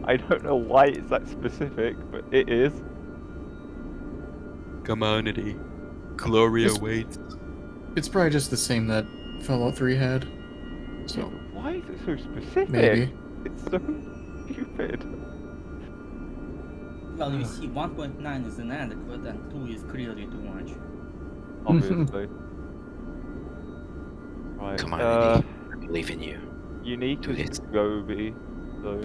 I don't know why it's that specific, but it is. Come on, Eddie. Glory awaits. It's probably just the same that Fallout 3 had. So Yeah, but why is it so specific? maybe. It's so stupid. Well, you see, 1.9 is inadequate and 2 is clearly too much. Obviously. Right. Come on, Eddie. I believe in you. Unique Do is this. Gobi, so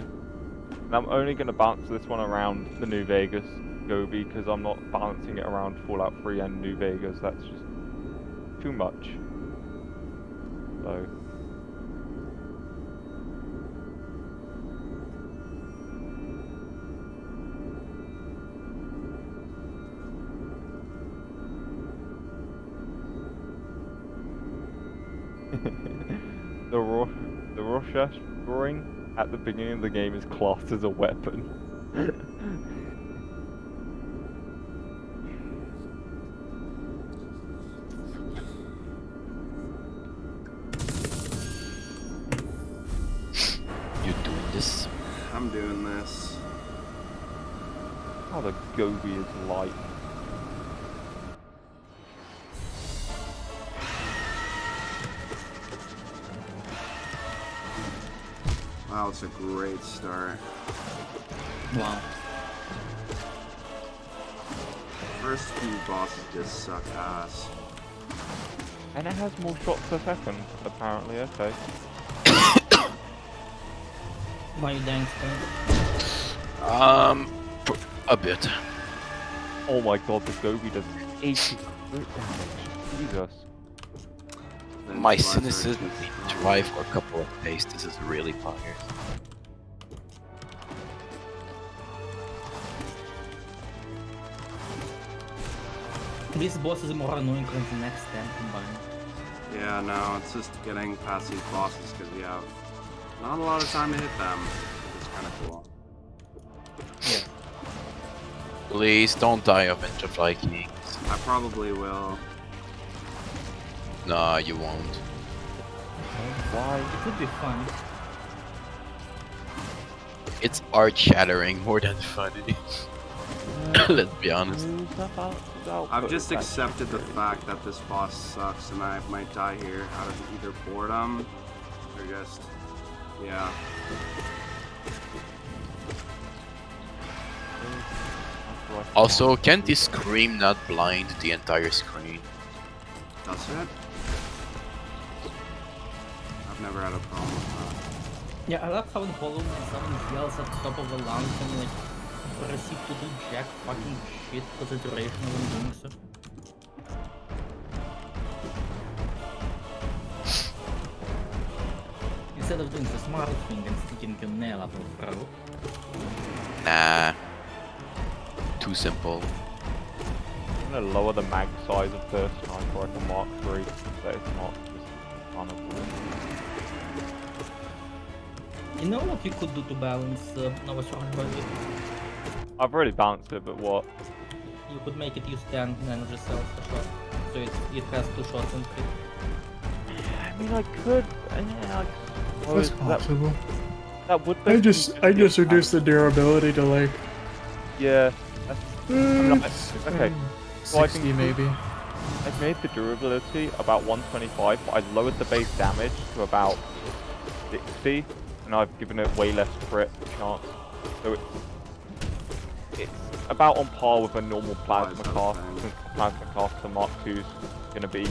and I'm only going to balance this one around the New Vegas Gobi because I'm not balancing it around Fallout 3 and New Vegas. That's just too much. So. the Rorschach drawing at the beginning of the game is classed as a weapon. You doing this? I'm doing this. How the Gobi is light. Wow, it's a great start. Wow. First few bosses just suck ass. And it has more shots per second, apparently, okay. Why you dying, A bit. Oh my god, the Gobi does 80 crit damage. Jesus. Then My Blizzard cynicism just- need to drive for a couple of days. This is really fire. This boss is more annoying than the next 10 combined. Yeah, no, it's just getting past these bosses because we have not a lot of time to hit them. It's kind of cool. Yeah. Please don't die of Interfly Kings. I probably will. Nah, you won't. Why? It would be fun. It's art-shattering more than funny. Let's be honest. I've just accepted the fact that this boss sucks and I might die here out of either boredom or just, yeah. Also, can this scream not blind the entire screen? Does it? I've never had a problem with that. Yeah, I love how in Hollow Knight someone yells at the top of the lungs and like proceed to do jack fucking shit for the duration of them doing so. Instead of doing the smart thing and sticking your nail up your throat. Nah. Too simple. I'm gonna lower the mag size of the sniper at the Mark 3, but it's not just fun of it. You know what you could do to balance Nova Survivor? I've already balanced it, but what? You could make it use 10 energy cells a shot. So it has 2 shots and crit. I mean, I could. Yeah, That's possible. that would. I just reduced the durability to like Yeah. Okay. So I 60 can- maybe. I've made the durability about 125, but I lowered the base damage to about 60, and I've given it way less crit chance. So it's about on par with a normal plasma cast, since plasma cast the Mark II's gonna be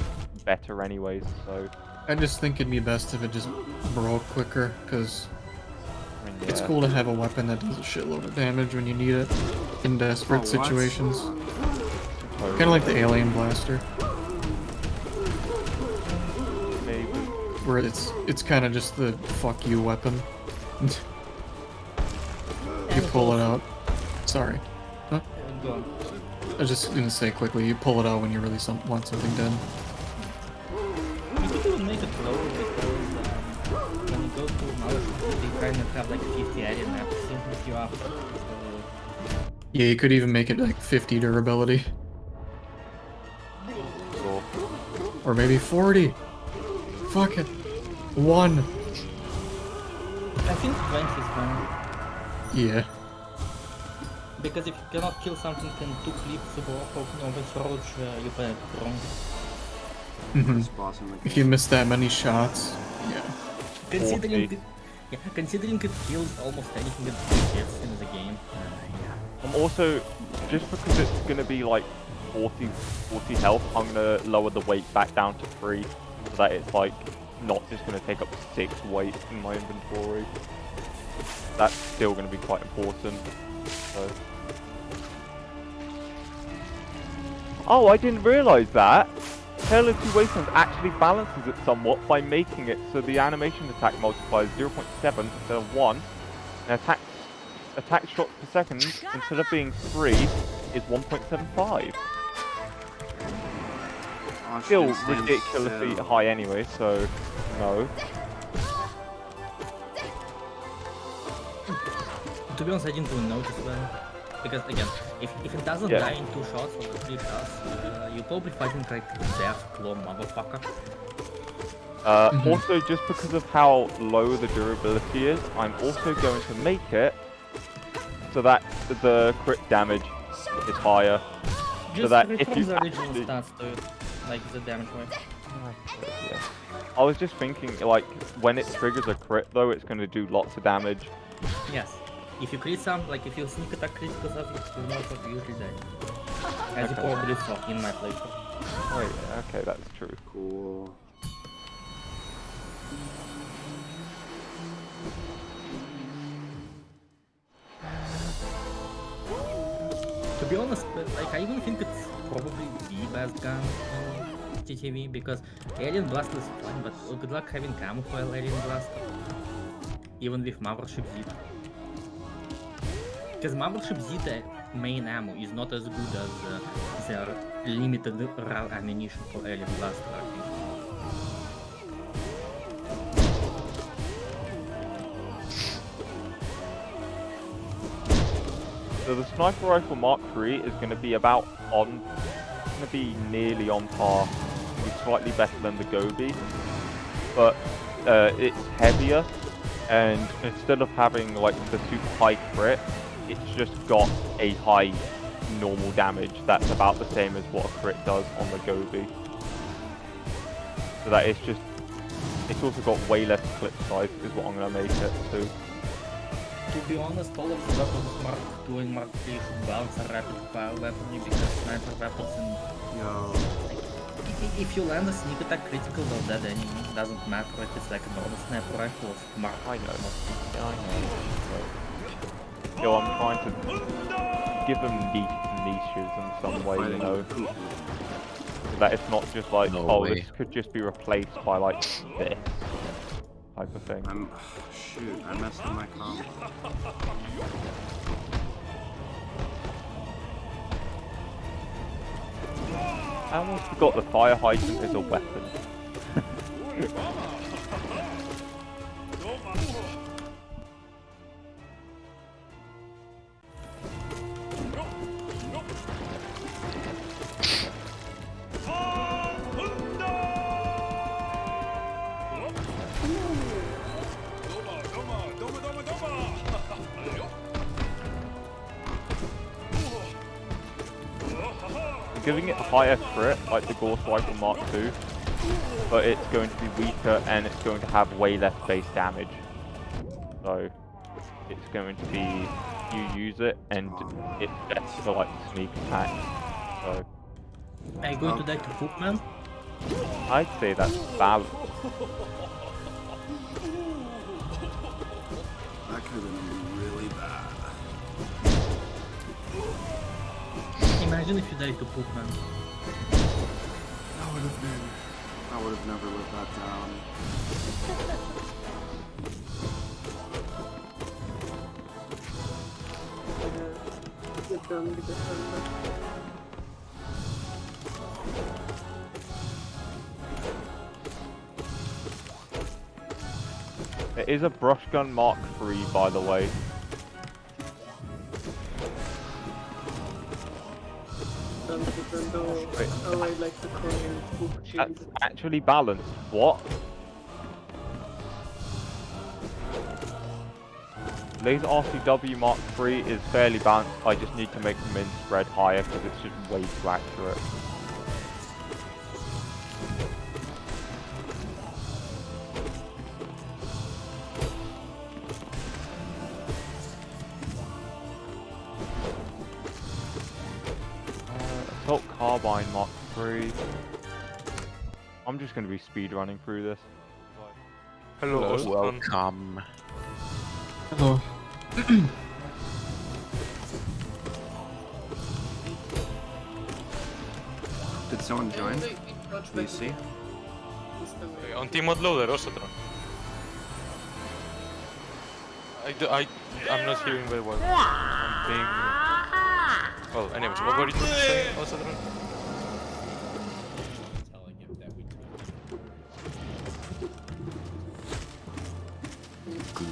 better anyways. So I just think it'd be best if it just broke quicker, because I mean, it's yeah. cool to have a weapon that does a shitload of damage when you need it in desperate Oh, what? situations. Totally. Kind of like the alien blaster, Maybe. where it's kind of just the fuck you weapon. You pull it out. Sorry. Huh? Go on. I was just gonna say quickly, you pull it out when you really want something done. You could even make it lower because when you go to mouse, they kind of have like 50 area maps with you after. So, Yeah, you could even make it like 50 durability. Cool. Or maybe 40. Fuck it. 1. I think 20 is fine. Yeah. Because if you cannot kill something in 2 clips of overthrow, you play it wrong. This boss in the If you game. miss that many shots, yeah. Considering 40. it, yeah, considering it kills almost anything that hits in the game. Yeah. I'm also, just because it's going to be like 40 health, I'm going to lower the weight back down to 3, so that it's like not just going to take up 6 weight in my inventory. That's still going to be quite important. So. Oh, I didn't realise that! Tale of Two Wastelands actually balances it somewhat by making it so the animation attack multiplier is 0.7 instead of 1, and attack shots per second, instead of being 3, is 1.75. Oh, she Still didn't stand ridiculously still. high anyway, so no. To be honest, I didn't even notice when. Because again, if it doesn't Yeah. die in 2 shots or 3 shots, you're probably fighting like death claw motherfucker. Also, just because of how low the durability is, I'm also going to make it so that the crit damage is higher. Just that return if you the original actually- stats to it, like the damage way. Yeah. I was just thinking, like, when it triggers a crit, though, it's going to do lots of damage. Yes. If you crit some, like if you sneak attack critical stuff, you know what you usually die. As you Okay. probably saw in my playthrough. Oh, yeah, okay, that's true. Cool. To be honest, like I even think it's probably the best gun in TTV because Alien Blaster is fun, but good luck having camouflage Alien Blaster. Even with Mothership Z. Because Mothership Z main ammo is not as good as their limited RAL ammunition for Alien Blaster, I think. So the Sniper Rifle Mark III is going to be about on, going to be nearly on par, maybe slightly better than the Gobi, but it's heavier, and instead of having like the super high crit, it's just got a high normal damage that's about the same as what a crit does on the Gobi. So that it's just, it's also got way less clip size is what I'm going to make it to. To be honest, all of the weapons Mark II and Mark III should bounce a rapid fire weaponry because sniper weapons and Yo. if you land a sneak attack critical of that enemy, doesn't matter if it's like a normal sniper rifle or Mark. I know. Yeah, I know. Yo, I'm trying to give them niches in some way, you know. So that it's not just like, No oh, way. this could just be replaced by like this type of thing. Shoot, I messed up my combo. I almost forgot the fire hydrant is a weapon. Giving it a higher crit, like the Gauss Rifle Mark II, but it's going to be weaker and it's going to have way less base damage. So it's going to be, you use it and it's best for like sneak attack. So Are you going to die to poop, man? I'd say that's valid. That could have been really bad. Imagine if you die to poop, man. That would have been. I would have never lived that down. There is a brush gun Mark III, by the way. Wait, Oh, I like the Korean poop that's cheese. actually balanced. What? Laser RCW Mark III is fairly balanced. I just need to make the min spread higher because it's just way too accurate. Assault Carbine Mark III. I'm just going to be speed running through this. Hello, Osman. Welcome. Hello. Did someone join? We approach back VC? On team mode loader, Osatron. I'm not hearing very well. I'm being... Well, anyways, what were you saying, Osatron? Good.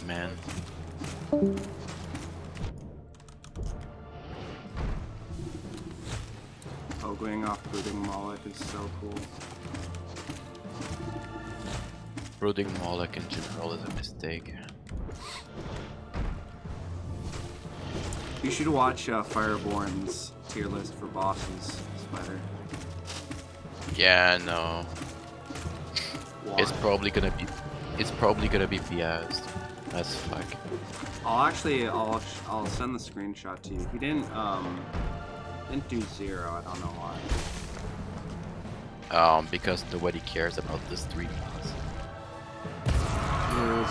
Man. Oh, going off Brooding Moloch is so cool. Brooding Moloch in general is a mistake. You should watch Fireborn's tier list for bosses. It's better. Yeah, no. Why? It's probably gonna be biased as fuck. I'll send the screenshot to you. He didn't do 0. I don't know why. Because nobody cares about this 3 boss. Where is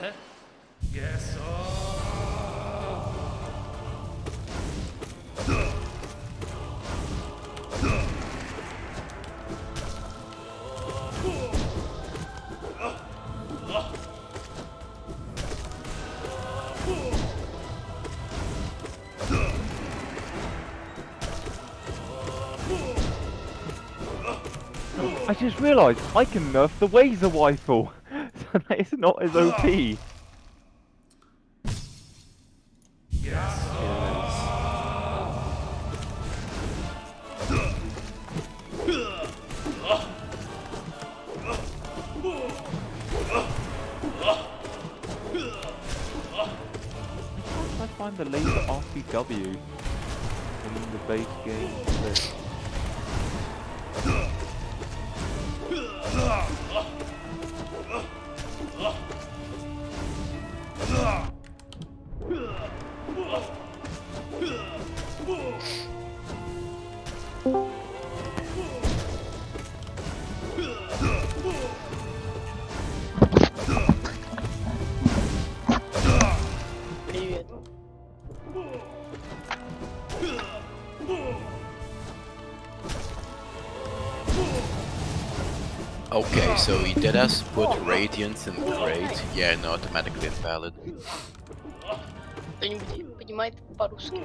it? Yes, I just realised I can nerf the Wazer rifle, so that it's not as OP. I find the laser RCW in the base game list. Привет. Okay, so he did us put Radiance in Great. Yeah, no, automatically invalid. Кто-нибудь понимает по-русски?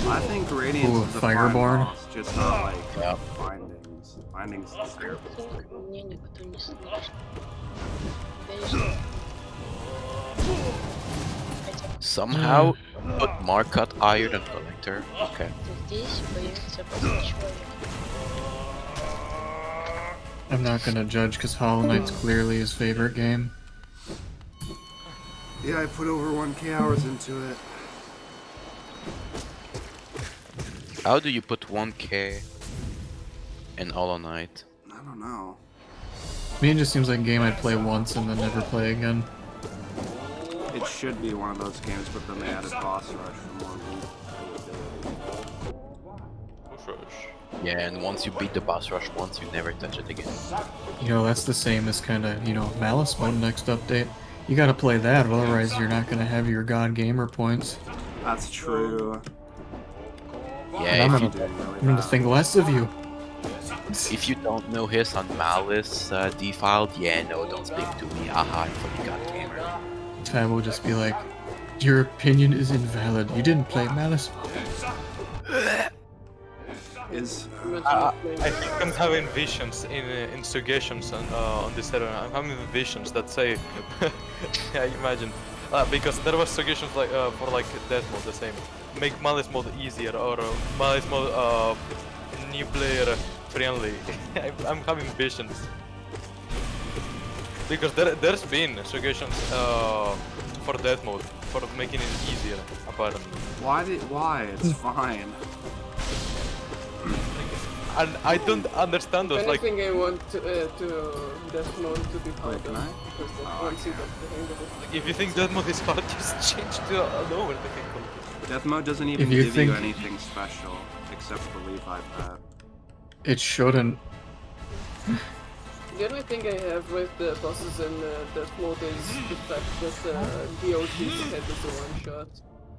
I think Radiance Ooh, is a fine Fireborn. boss, just not like Yeah. Findings. Findings is terrible. Мне никто не слышит. Конечно. Хотя Somehow put Markoth Iron and Collector. Okay. здесь появится просто человек. I'm not gonna judge because Hollow Knight's clearly his favorite game. Yeah, I put over 1k hours into it. How do you put 1k in Hollow Knight? I don't know. To me, it just seems like a game I'd play once and then never play again. It should be one of those games, but then they added boss rush for more replayability. Yeah, and once you beat the boss rush once, you never touch it again. You know, that's the same as kind of, you know, Malice mode next update. You gotta play that, otherwise you're not gonna have your God Gamer points. That's true. Yeah, I'm if you, gonna think less of you. if you don't know his on Malice defiled, yeah, no, don't speak to me. Aha, I'm for the God Gamer. I will just be like, your opinion is invalid. You didn't play Malice. Is I think I'm having visions in suggestions on this server. I'm having visions that say, I imagine, because there was suggestions like for like death mode the same, make malice mode easier or malice mode new player friendly. I'm having visions because there's been suggestions for death mode for making it easier apparently. why? It's fine. And I don't understand those. If Like, anything, I want to Death Mode to be harder, can I? because then once you get the hang of it. if you think death mode is hard, just change to lower difficulty. Death mode doesn't even If you give you think- anything special except the Levi pet. It shouldn't. The only thing I have with the bosses in Death Mode is the fact that DOT's head is a one-shot,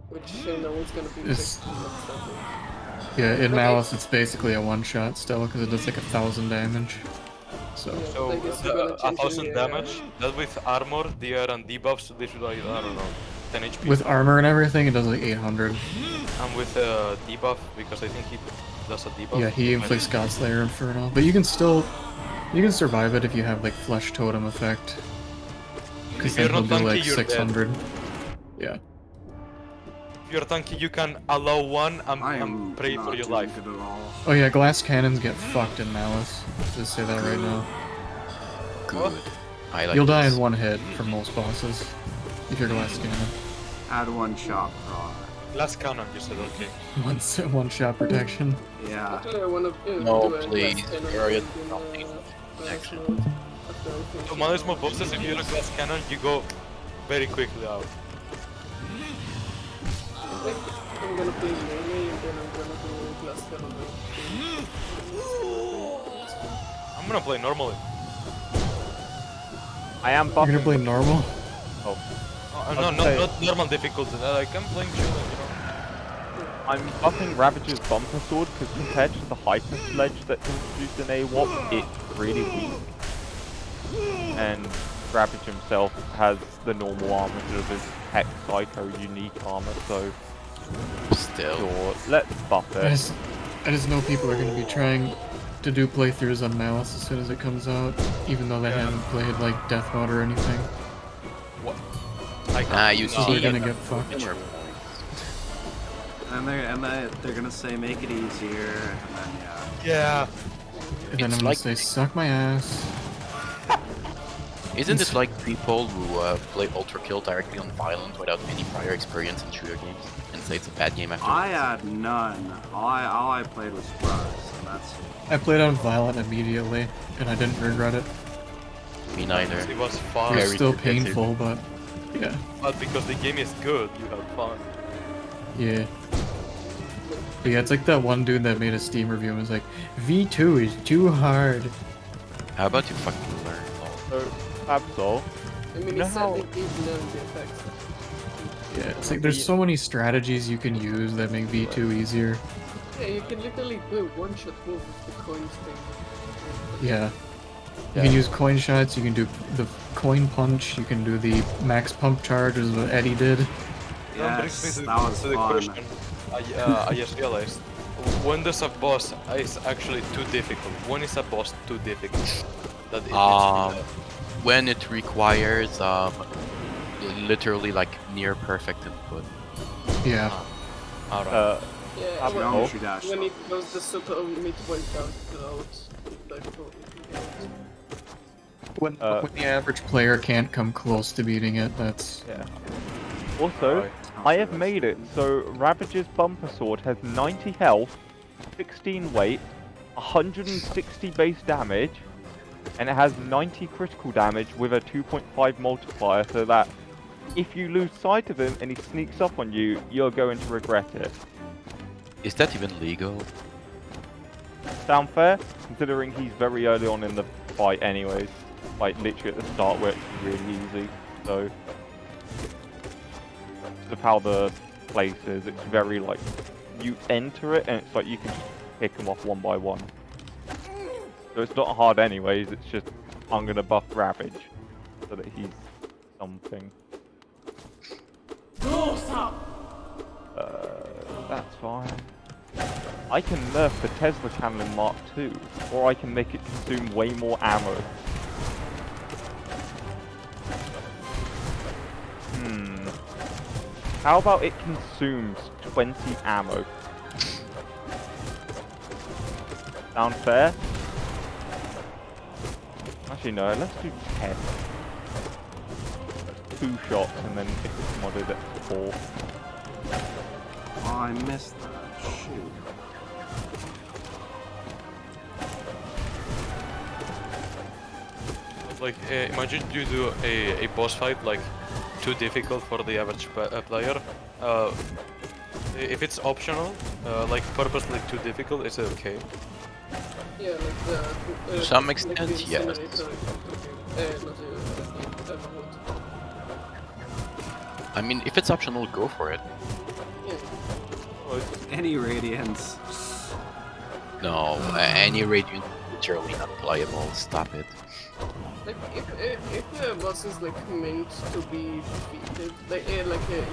which I know is gonna be It's- fixed in next update. Yeah, in Okay. Malice it's basically a one-shot still because it does like 1,000 damage. So Yeah, So I guess you're gonna change 1,000 the, damage. That with armor, DR, and debuffs, this is like I don't know, 10 HP. with armor and everything, it does like 800. And with debuff, because I think he does a debuff. Yeah, he inflicts Godslayer Inferno, but you can survive it if you have like Flesh Totem effect. Because If then you're he'll not do tanky, like you're 600. Yeah. If you're tanky, you can allow one I and am pray not for your doing life. good at all. Oh yeah, glass cannons get fucked in Malice. Just say that right now. Good. I like You'll die this. in one hit for most bosses if you're glass cannon. Add one shot prod. Glass cannon, you said, okay. One shot protection. Yeah. Actually, I wanna No, do a please, Glass Cannon Terraria in, does not need Glass protection. Mode after I finish So it. Malice mode bosses, if you use glass cannon, you go very quickly out. I think I'm gonna play melee and then I'm gonna do Glass Cannon. I'm gonna play normally. I am You're buffing. gonna play normal? Oh, No, Okay. not normal difficulty. Like I'm playing chill, you know. I'm buffing Ravager's bumper sword because compared to the hyper sledge that's introduced in AWAP, it's really weak. And Ravage himself has the normal armor instead of his Hex Psycho unique armor, so Still. sure, let's buff I it. just know people are gonna be trying to do playthroughs on Malice as soon as it comes out, even though they haven't played like Death Mode or anything. What? I can't. Ah, you So see. they're gonna get fucked. Picture. And they're gonna say make it easier, and then yeah. Yeah. And then It's I'm gonna like- say, suck my ass. Isn't it like people who play Ultra Kill directly on Violent without any prior experience in shooter games and say it's a bad game after? I had none. All I played was Spurs, and that's I played on Violent immediately, and I didn't regret it. Me neither. It was It fun, was Very still repetitive. painful, but yeah. but because the game is good, you have fun. Yeah. But yeah, it's like that one dude that made a Steam review and was like, V2 is too hard. How about you fucking learn? So, Absol, I mean, You know he said how- that he's learned the effects. Yeah, it's like there's so many strategies you can use that make V2 easier. Yeah, you can literally do a one-shot move with the coins thing. Yeah. You can use coin shots, you can do the coin punch, you can do the max pump charge, as what Eddie did. That brings me yes, to, that was to the fun. question. I just realized, when does a boss is actually too difficult? When is a boss too difficult? That it needs to be done? When it requires literally like near perfect input. Yeah. Alright. Yeah, Absol. Geometry dash. when it goes the super midpoint down out. When the average player can't come close to beating it, that's... yeah. Also, I have made it so Ravager's bumper sword has 90 health, 16 weight, 160 base damage, and it has 90 critical damage with a 2.5 multiplier, so that if you lose sight of him and he sneaks up on you, you're going to regret it. Is that even legal? Sound fair? Considering he's very early on in the fight anyways. Like, literally at the start where it's really easy, so... of how the place is, it's very like, you enter it and it's like you can just pick them off one by one. So it's not hard anyways, it's just, I'm gonna buff Ravage, so that he's something. That's fine. I can nerf the Tesla cannon in Mark II, or I can make it consume way more ammo. How about it consumes 20 ammo? Sound fair? Actually no, let's do 10. 2 shots and then if it's modded at 4. Oh, I missed that. Shoot. Like, imagine you do a boss fight like too difficult for the average player. If it's optional, like purposely too difficult, it's okay. Yeah, like the... To some like extent, the yes. incinerator, I mean, if it's optional, go for it. Any radiance. No, any radiant is literally not playable. Stop it. Like, if the boss is like meant to be defeated, like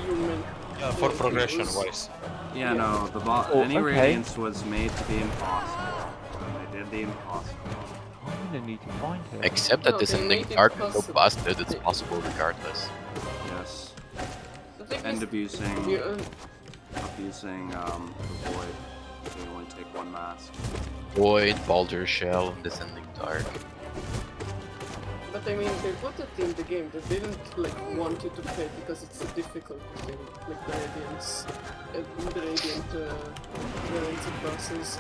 you meant... Yeah, for progression wise. Yeah, no, the boss. Oh, any okay. radiance was made to be impossible. And they did the impossible. I'm gonna need to find it. Except that No, this they ending made it dark is so possible. busted, it's possible regardless. Yes. The thing And is, abusing you, the void. So you only take one mask. Void, Baldur Shell, Descending Dark. but I mean, they put it in the game. They didn't like want you to play because it's a difficult thing, like the radiance, the radiant bosses.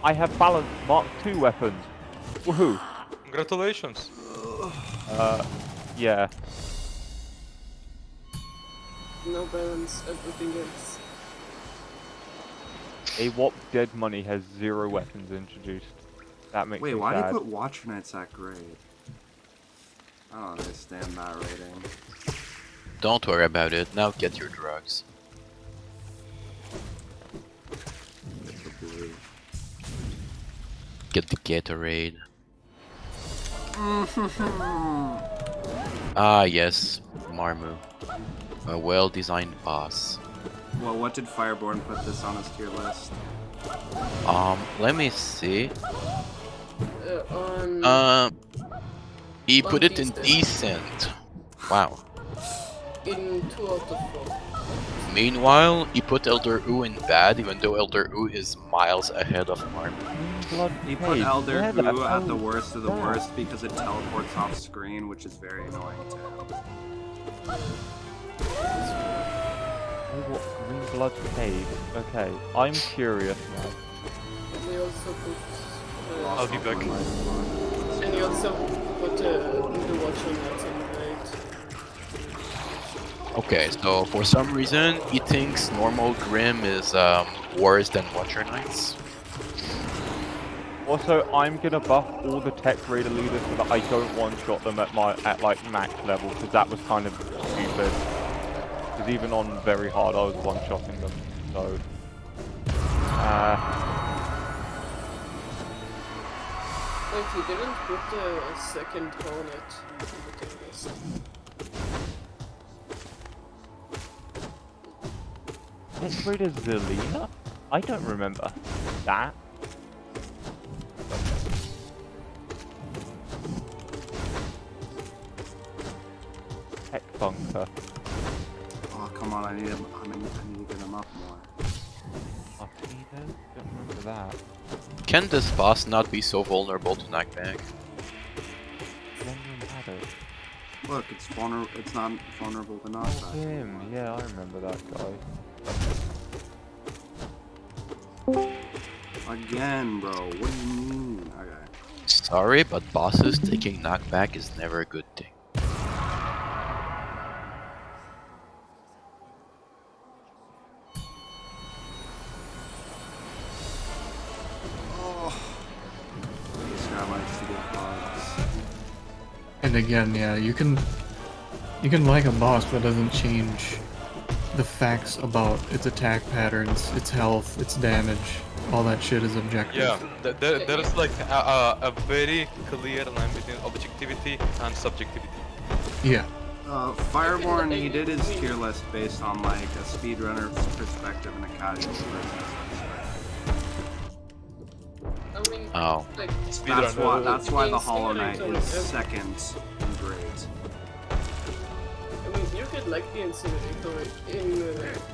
I have balanced Mark II weapons. Woohoo! Congratulations. Yeah. No balance, everything else. AWOP Dead Money has 0 weapons introduced. That makes Wait, me why do sad. you put Watcher Knights at grade? I don't understand that rating. Don't worry about it, now get your drugs. It's the blue. Get the Gatorade. Ah yes, Marmu. A well-designed boss. Well, what did Fireborn put this on his tier list? Let me see. On He on put it in decent. decent. Wow. in 2 out of 4. Meanwhile, he put Elder U in bad, even though Elder U is miles ahead of Marmu. Blood He put Cave, Elder where the Gu at hell the is worst of the that? worst because it teleports off screen, which is very annoying to him. Oh, what? Green Blood Cave. Okay, I'm curious now. They also put... I'll be back. and he also put the Watcher Knights in right. Okay, so for some reason, he thinks normal Grim is worse than Watcher Knights. Also, I'm gonna buff all the Tech Raider leaders so that I don't one-shot them at like max level, because that was kind of stupid. Because even on very hard, I was one-shotting them. So, Wait, he didn't put a second Hornet in the tier list. Tech Raider Zelina? I don't remember that. Tech Bunker. Oh, come on, I need to get him up more. Arcado? Don't remember that. Can this boss not be so vulnerable to knockback? London had it. Look, it's not vulnerable to Oh, knockback. him. Yeah, I remember that guy. Again, bro. What do you mean? Okay. Sorry, but bosses taking knockback is never a good thing. Oh. This guy likes to get bugs. And again, yeah, you can like a boss, but it doesn't change the facts about its attack patterns, its health, its damage. All that shit is objective. Yeah, there is like a very clear line between objectivity and subjectivity. Yeah. Fireborn, he did his tier list based on like a speedrunner perspective and a casual person. I mean, Oh. like, That's why the Hollow Knight Incinerator is is- second in grades. I mean, you could like the Incinerator in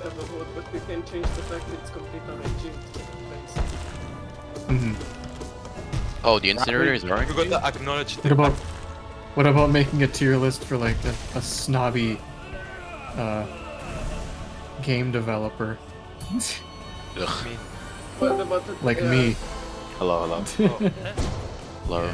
Everwood, but you can change the fact that it's complete unregime. Mhm. Oh, the incinerator is right. We got to acknowledge What about making a tier list for like a snobby game developer Ugh. What about the, like me? Hello, hello. Hello.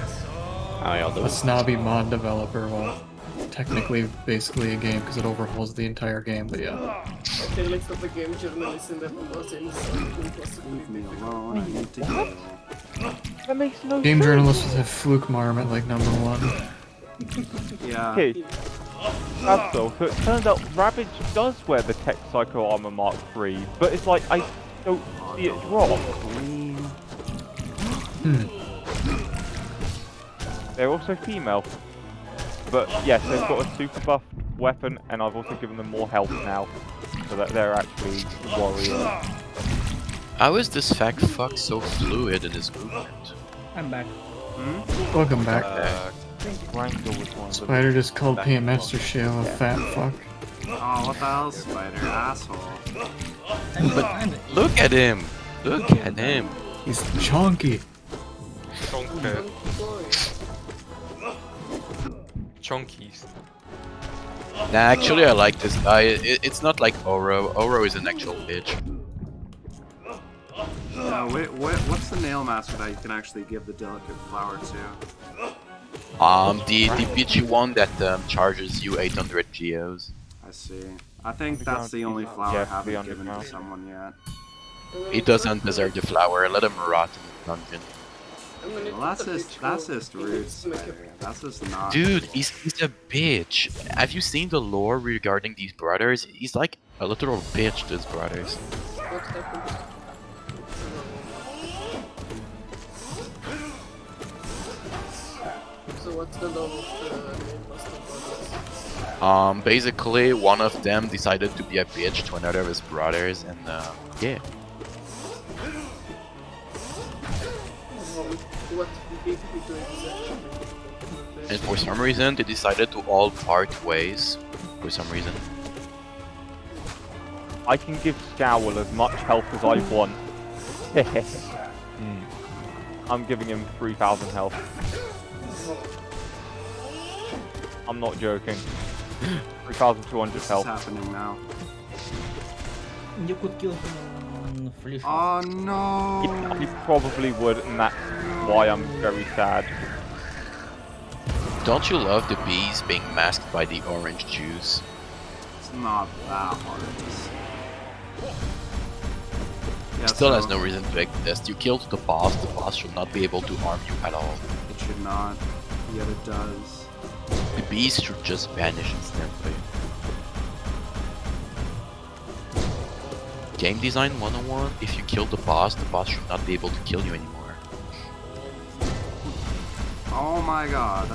How y'all A doing? snobby mod developer, well, technically basically a game because it overhauls the entire game, but yeah. Okay, let's have a game journalist in that was in impossibly Leave me difficult. alone. I need to go. That makes no Game sense. journalists have Fluke Marmot like #1. Yeah. Okay. That's so it turns out Ravage does wear the Tech Psycho Armor Mark III, but it's like I don't see it drop. They're also female. But yes, they've got a super buff weapon, and I've also given them more health now, so that they're actually warriors. How is this fact fuck so fluid in his movement? I'm back. Welcome back. I think Wrangler was one of them. Spider just called PM-Master Shale a fat fuck. Oh, what the hell, Spider? Asshole. Look at him! Look at him! He's chonky. Chunkies. Nah, actually I like this guy. It's not like Oro. Oro is an actual bitch. What's the nail master that you can actually give the delicate flower to? The bitchy one that charges you 800 geos. I see. I think that's the only flower I Yeah, haven't the given to underground. someone yet. He doesn't deserve the flower. Let him rot in the dungeon. Well, that's just rude, Spider. That's just not. Dude, he's a bitch. Have you seen the lore regarding these brothers? He's like a literal bitch to his brothers. What happened? So what's the love of the main master brothers? Basically, one of them decided to be a bitch to another of his brothers, and yeah. What did he do exactly? And for some reason, they decided to all part ways. For some reason. I can give Scowl as much health as I want. I'm giving him 3,000 health. I'm not joking. 3,200 What's health. happening now? You could kill him on Flesh. Oh no! Yeah, he probably would, and that's why I'm very sad. Don't you love the bees being masked by the orange juice? It's not that hard. Yeah, Still so has no reason to exist. You killed the boss should not be able to harm you at all. It should not, yet it does. The bees should just vanish instantly. Game design 101, if you kill the boss should not be able to kill you anymore. Oh my god.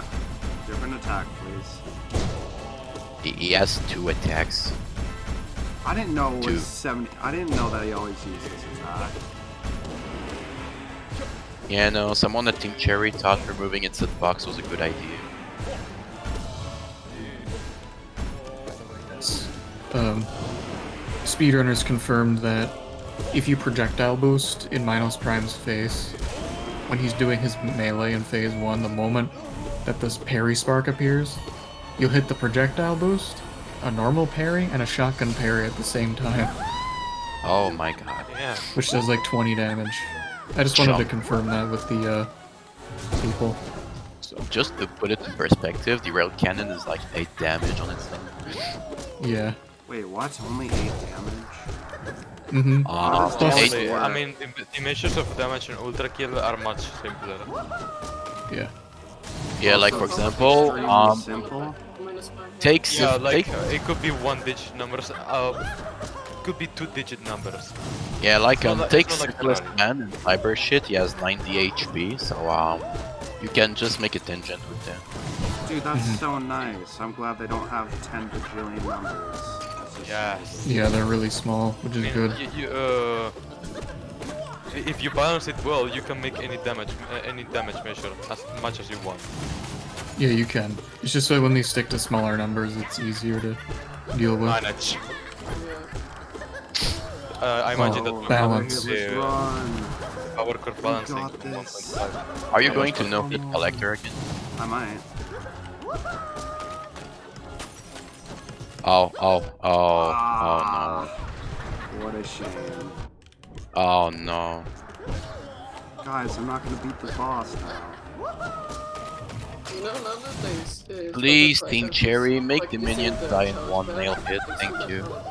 Different attack, please. He has 2 attacks. I didn't know it was Two. 70. I didn't know that he always used this attack. Yeah, no, someone at Team Cherry thought removing its hitbox was a good idea. Speedrunners confirmed that if you projectile boost in Minos Prime's face, when he's doing his melee in phase 1, the moment that this parry spark appears, you'll hit the projectile boost, a normal parry, and a shotgun parry at the same time, Oh my god. Yeah. which does like 20 damage. I just wanted to Jump. confirm that with the people. So just to put it in perspective, the rail cannon is like 8 damage on its thing. Yeah. Wait, what? Only 8 damage? Mm-hmm. Eight- Only, I mean, the measures of damage in Ultra Kill are much simpler. Yeah. Yeah, like for Also, example, extremely simple. take Yeah, like take it could be 1-digit numbers. Could be 2-digit numbers. yeah, like it's not like- take it's not like Syphilis Terraria. Man and Cyber shit. He has 90 HP, so you can just make a tangent with them. Dude, that's so nice. I'm glad they don't have 10 bajillion numbers. Yes. Yeah, they're really small, which is good. If you balance it well, you can make any damage measure as much as you want. Yeah, you can. It's just that when they stick to smaller numbers, it's easier to deal with. Manage. Yeah. I imagine Oh, that balance. power curve balancing got to this. 1.5. Are you going to no hit collector again? I might. Oh Ah, what a shame. no. Oh no. Guys, I'm not gonna beat the boss now. You know, another thing is Please, that, Team like, Cherry, make like, the using minions the die in charge one back, nail hit, using thank the you. charge.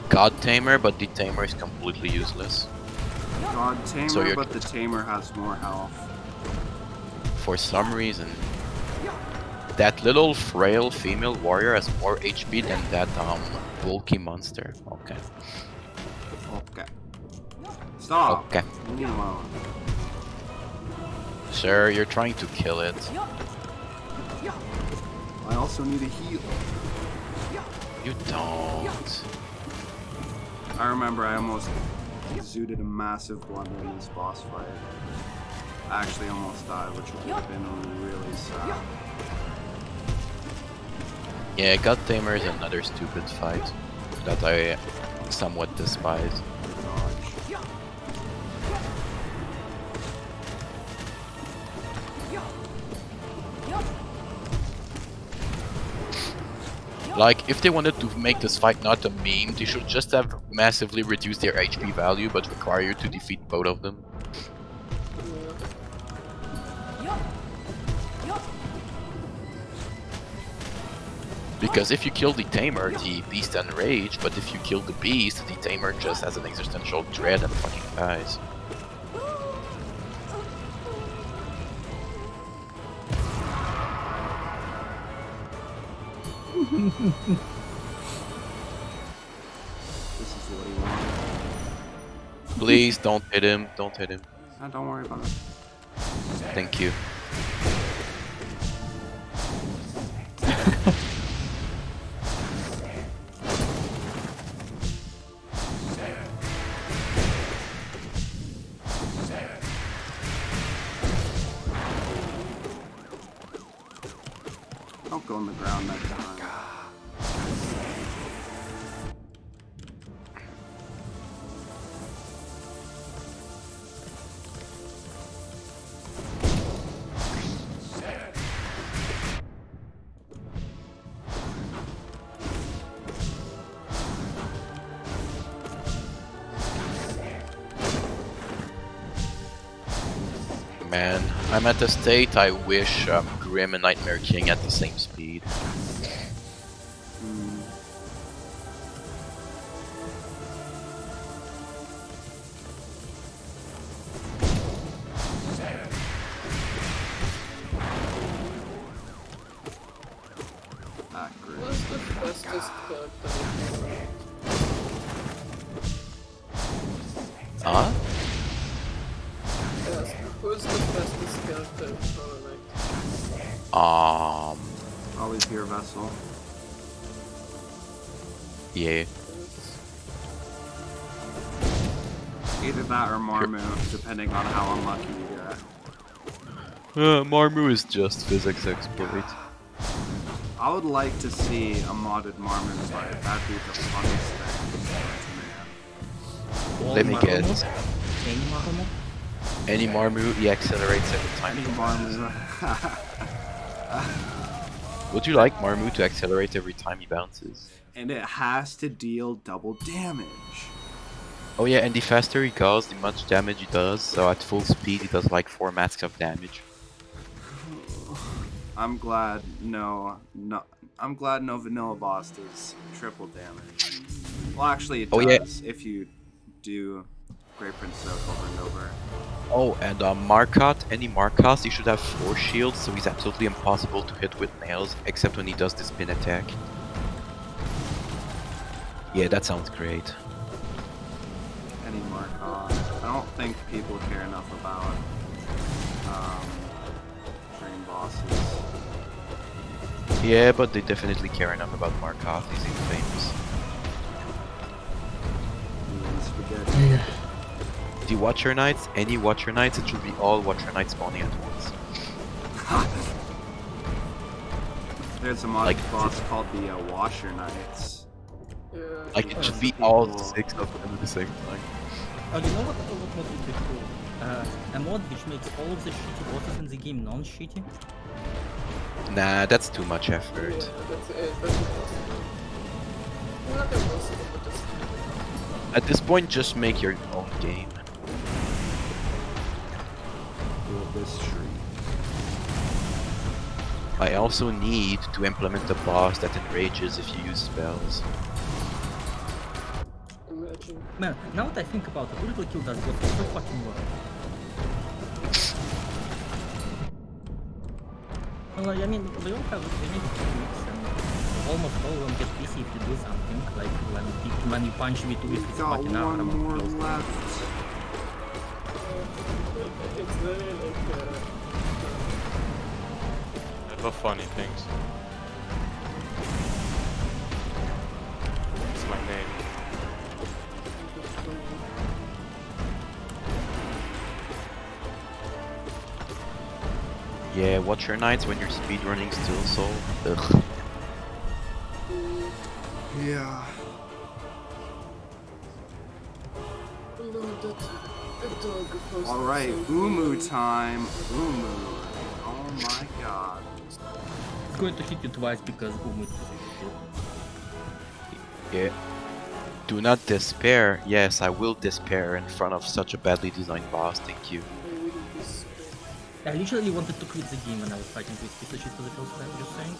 God Tamer, but the Tamer is completely useless. God Tamer, So you're- but the Tamer has more health. For some reason. That little frail female warrior has more HP than that bulky monster. Okay. Okay. Stop. Okay. Leave me alone. Sir, you're trying to kill it. I also need a heal. You don't. I remember I almost zooted a massive blunder in this boss fight. I actually almost died, which would have been really sad. Yeah, God Tamer is another stupid fight that I somewhat despise. Dodge. Like, if they wanted to make this fight not a meme, they should just have massively reduced their HP value, but require you to defeat both of them. Because if you kill the Tamer, the Beast enrage, but if you kill the Beast, the Tamer just has an existential dread and fucking dies. This is what he wants. Please don't hit him, don't hit him. No, don't worry about it. Thank you. Don't go on the ground next time. Man, I'm at the state I wish Grim and Nightmare King at the same speed. Hmm. Accurate. What's the fastest character? Huh? Yes. Who's the fastest character in Fortnite? Always Pure Vessel. Yeah. Either that or Marmu, depending on how unlucky you get. Marmu is just physics exploit. I would like to see a modded Marmu fight. That'd be the funniest thing. All Let me Marmo? guess. Any Marmo? Any Marmu, he accelerates every time he bounces. Marmu. Would you like Marmu to accelerate every time he bounces? And it has to deal double damage. Oh yeah, and the faster he goes, the much damage he does, so at full speed he does like 4 masks of damage. I'm glad no vanilla boss does triple damage. Well, actually, it does if you do Great Prince Zote over and over. Oh, and Markoth, any Markoth, he should have 4 shields, so he's absolutely impossible to hit with nails, except when he does the spin attack. Yeah, that sounds great. Any Markoth. I don't think people care enough about dream bosses. Yeah, but they definitely care enough about Markoth. He's famous. Spaghetti. Yeah. The Watcher Knights, any Watcher Knights, it should be all Watcher Knights spawning at once. There's a mod Like- boss called the Washer Knights. Yeah. Like, it should be People- all 6 of them at the same time. Oh, you know what would be cool? A mod which makes all of the shitty bosses in the game non-shitty. Nah, that's too much effort. That's impossible. Not impossible, but it's At this point, just make your own game. Build this tree. I also need to implement a boss that enrages if you use spells. imagine. Man, now that I think about it, Little Kill does both so fucking well. Well, I mean, they all have unique techniques, and almost all of them get PC if you do something, like when you punch V2 with We've his got fucking arm. one more left. It's very like I love funny things. It's my name. Yeah, Watcher Knights when you're speedrunning still so... Ugh. Yeah. Alright, Umu time. Umu. Oh my god. It's going to hit you twice because Umu is shit. Yeah. Do not despair. Yes, I will despair in front of such a badly designed boss, thank you. I literally wanted to quit the game when I was fighting with piece of shit for the first time, just saying.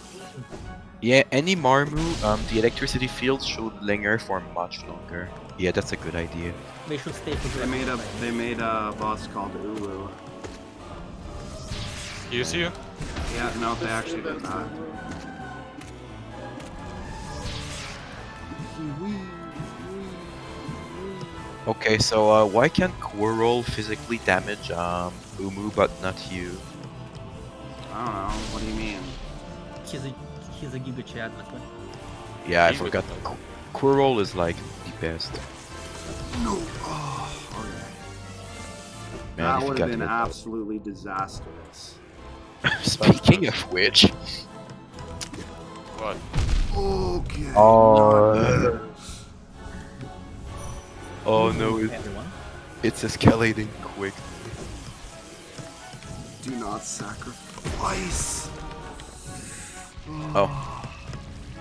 Yeah, any Marmu, the electricity fields should linger for much longer. Yeah, that's a good idea. They should stay for They made a boss called Ulu. Excuse you? Yeah, no, they actually did not. Okay, so why can't Quirrell physically damage Umu but not you? I don't know. What do you mean? He's a Giga Chad, but Yeah, I He would forgot. know. Quirrell is like the best. No. Oh, okay. Man, That if you would got have been hit- absolutely disastrous. Speaking of which, What? Okay. Oh. Oh no, everyone. it's escalating quick. Do not sacrifice. Oh,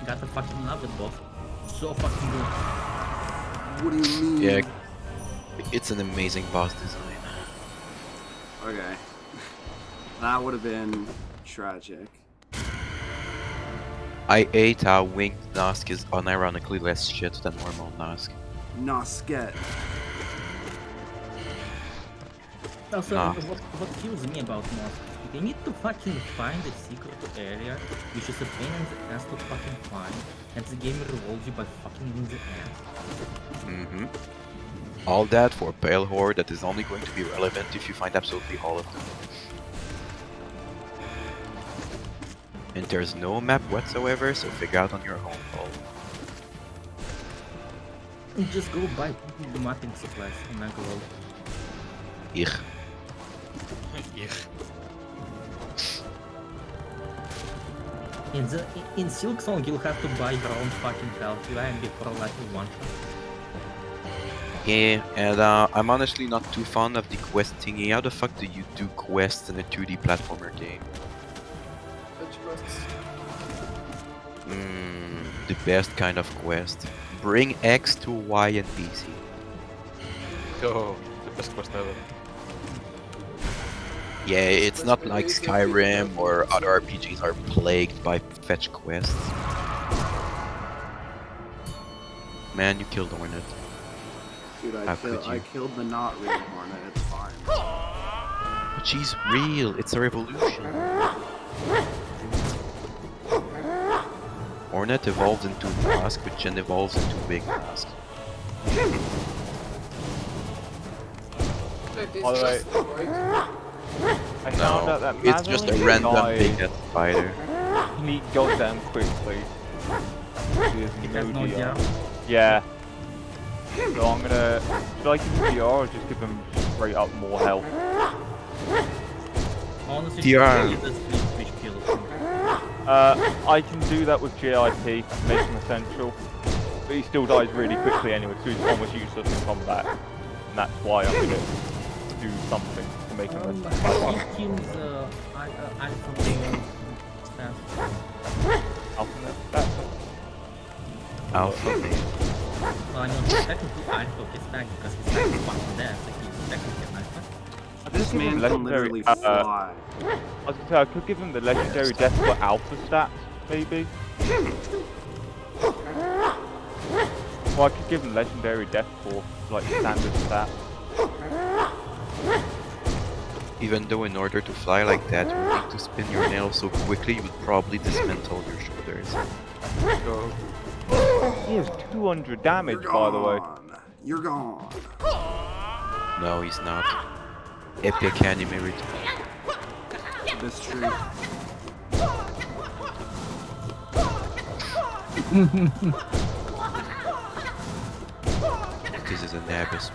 Gotta fucking love it, boss. So fucking good. What do you mean? yeah, it's an amazing boss design. Okay. That would have been tragic. I ate how winged Nosk is unironically less shit than normal Nosk. Nosket. Also, Ah. what kills me about mods, they need to fucking find a secret area, which is a pain in the ass to fucking find, and the game rewards you by fucking in the ass. Mm-hmm. All that for Pale Horde that is only going to be relevant if you find absolutely all of them. And there's no map whatsoever, so figure out on your own, Paul. And just go buy the mapping supplies in Mangrove. Ich. In Silk Song, you'll have to buy your own fucking health line before like one shot. Yeah, and I'm honestly not too fond of the quest thingy. How the fuck do you do quests in a 2D platformer game? The best kind of quest. Bring X to Y and PC. Oh, the best quest ever. Yeah, it's not like Skyrim or other RPGs are plagued by fetch quests. Man, you killed Hornet. Dude, How could I you? killed the not real Hornet. It's fine. But she's real, it's a revolution. Hornet evolves into Mask, which then evolves into Big Mask. Wait, is By the way, this right? I found out that It's just a Madeline random dies Big Head Spider. neat goddamn quickly. He has It has no DR. jump. Yeah. So I'm gonna... Should I give him DR or just give him straight up more health? Honestly, DR. she does fish kills. I can do that with GIP, make him essential. But he still dies really quickly anyway, so he's almost useless in combat. And that's why I'm gonna do something to make him essential. He kills alpha male stats. Alpha male. Well, I know technically alpha is back because he's back fucking dead, so he's technically alpha. This man can literally fly. I was gonna say, I could give him the legendary death for alpha stats, maybe. Or I could give him legendary death for like standard stats. Even though in order to fly like that, you need to spin your nails so quickly you would probably dismantle your shoulders. So, he has 200 damage, You're by the way. gone. You're gone. No, he's not. Epic anime return. This tree. This is an abyss.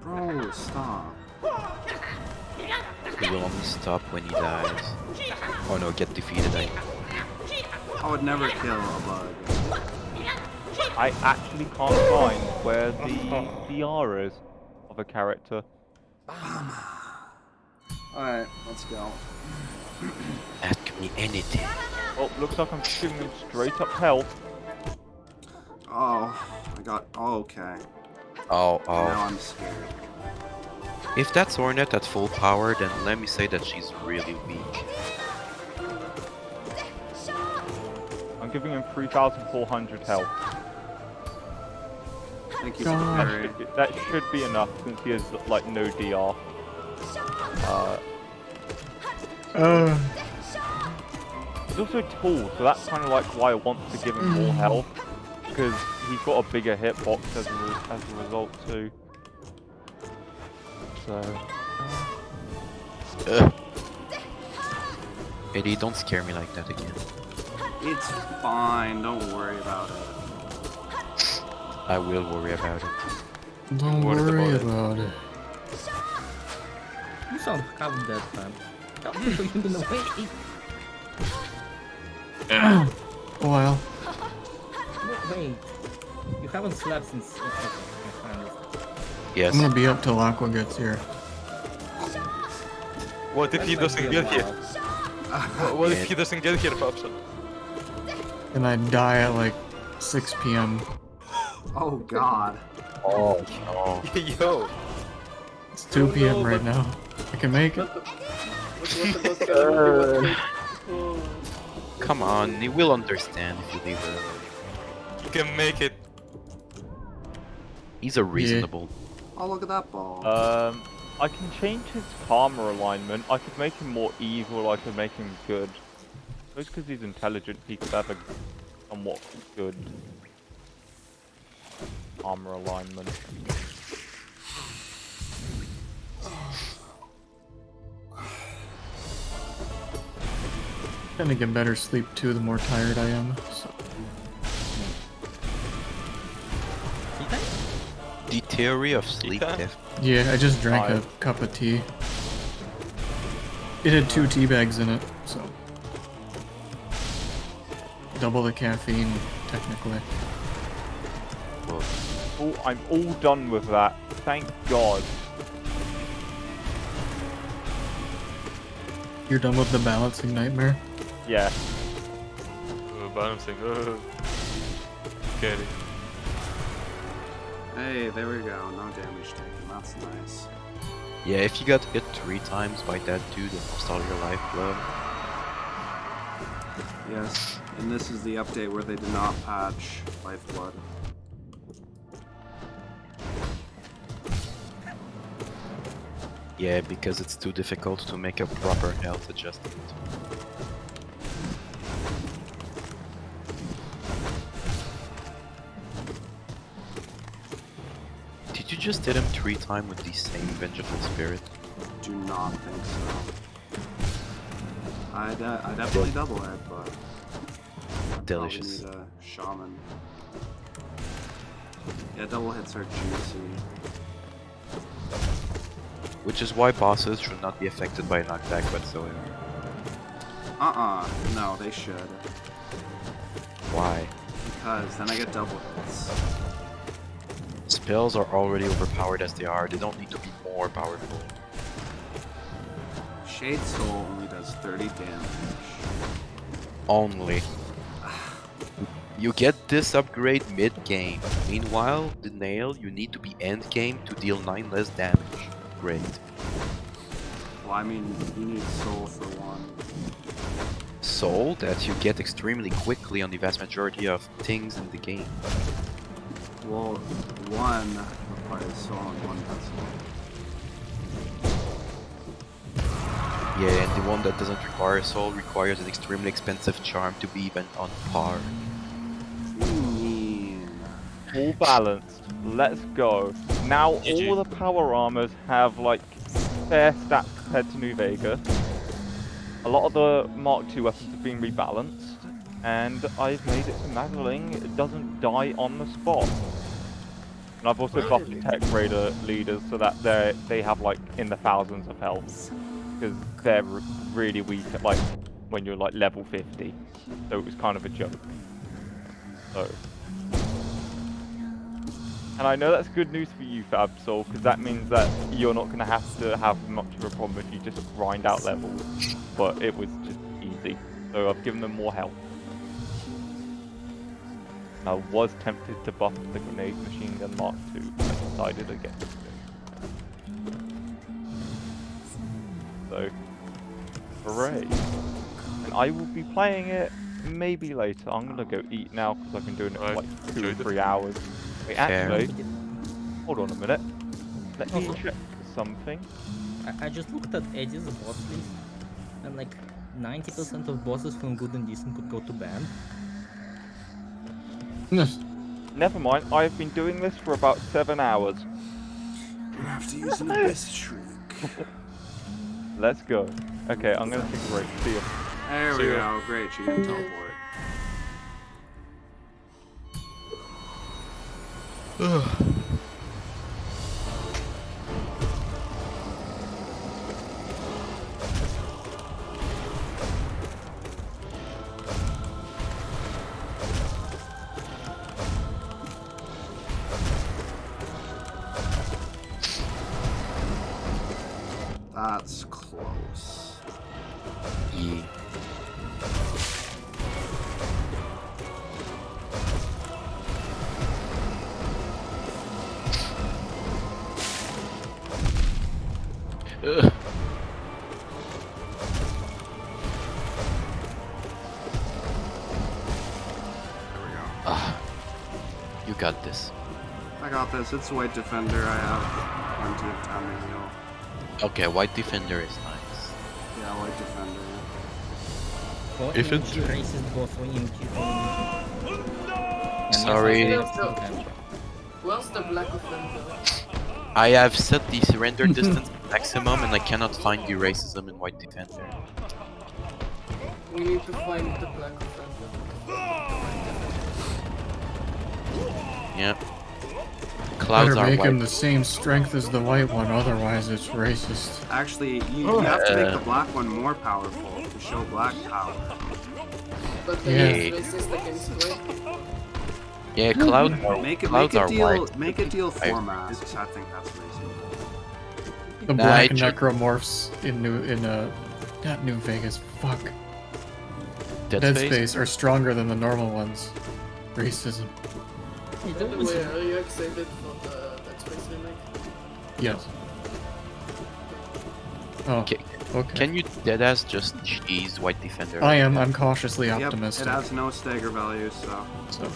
Bro, stop. He will only stop when he dies. Oh no, get defeated. I would never kill a bug. I actually can't find where the DR is of a character. Alright, let's go. Ask me anything. Well, looks like I'm just giving him straight up health. Oh, I got. Oh, okay. Oh, Now I'm scared. If that's Hornet at full power, then let me say that she's really weak. I'm giving him 3,400 health. Thank you, God. Terraria. That should be enough since he has like no DR. He's also tall, so that's kind of like why I want to give him more health, because he's got a bigger hitbox as a result too. So. Eddie, don't scare me like that again. It's fine. Don't worry about it. I will worry about it. Don't Worried worry about about it. You sound half dead, man. Stop pushing in the way. Oh well. Wait, you haven't slept since. Okay, Yes. I'm gonna be up till Aqua gets here. What if he doesn't get here? What if he doesn't get here, Popson? And I die at like 6 p.m. Oh God. Oh no. Yo! It's 2 p.m. right now. I can make it. Come on, he will understand if you leave early. You can make it. He's a reasonable. Oh, look at that ball. I can change his karma alignment. I could make him more evil, I could make him good. Just because he's intelligent, he could have a somewhat good karma alignment. Gonna get better sleep too the more tired I am. So. The theory of sleep Ita? theft. Yeah, I just drank a 5. cup of tea. It had 2 tea bags in it, so double the caffeine technically. Well, Oh, I'm all done with that. Thank God. You're done with the balancing nightmare? Yeah. Balancing. Scary. Hey, there we go. No damage taken. That's nice. yeah, if you got hit 3 times by that dude, it lost all your lifeblood. Yes, and this is the update where they did not patch Lifeblood. Yeah, because it's too difficult to make a proper health adjustment. just hit him 3 times with the same Vengeful Spirit? Do not think so. I definitely double head, but Delicious. probably need a shaman. Yeah, double hits are juicy. Which is why bosses should not be affected by knockback whatsoever. No, they should. Why? Because then I get double hits. Spells are already overpowered as they are, they don't need to be more powerful. Shade Soul only does 30 damage. Only. You get this upgrade mid-game. Meanwhile, the nail, you need to be end-game to deal 9 less damage. Great. Well, I mean, you need Soul for one. Soul that you get extremely quickly on the vast majority of things in the game. Well, one requires Soul and one doesn't. Yeah, and the one that doesn't require soul requires an extremely expensive charm to be even on par. All balanced. Let's go. Now GG. all the power armors have like fair stats compared to New Vegas. A lot of the Mark II weapons have been rebalanced, and I've made it so Magdalene doesn't die on the spot. And I've also buffed the Tech Raider leaders so that they have like in the thousands of health, because they're really weak at like when you're like level 50. So it was kind of a joke. So. And I know that's good news for you, Fabsol, because that means that you're not going to have much of a problem if you just grind out levels. But it was just easy. So I've given them more health. I was tempted to buff the grenade machine gun Mark II, but I decided against it. So, hooray. And I will be playing it maybe later. I'm going to go eat now because I've been doing it for like 2 or 3 hours. Wait, actually, hold on a minute. Let me check something. I just looked at Eddie's boss list, and like 90% of bosses from good and decent could go to ban. Never mind, I've been doing this for about 7 hours. You have to use an Abyss Shriek. Let's go. Okay, I'm gonna take a break. See ya. There we go. Great, you can teleport. That's close. Yeah. Ugh. You got this. I got this. It's White Defender. I have plenty of time to heal. Okay, White Defender is nice. Yeah, White Defender. For If EMG it's- races both for EMG for EMG. Sorry. Where's the Black Offender? I have set the surrender distance to maximum and I cannot find the racism in White Defender. We need to find the Black Offender. Yep. Clouds Better are make him white. the same strength as the white one, otherwise it's racist. Actually, you have to make the black one more powerful to show black power. But Yeah. then it's racist against white. Yeah, clouds Make are it deal. white. Make it deal I- 4 masks. I think that's reasonable. The Nah, black I ju- necromorphs in not New Vegas, fuck. Dead Dead Space? Space are stronger than the normal ones. Racism. It By the always- way, are you excited for the Dead Space remake? Yes. Oh, Okay. okay. Can you deadass just cheese White Defender? I am. I'm cautiously Yep, optimistic. it has no stagger value, so So,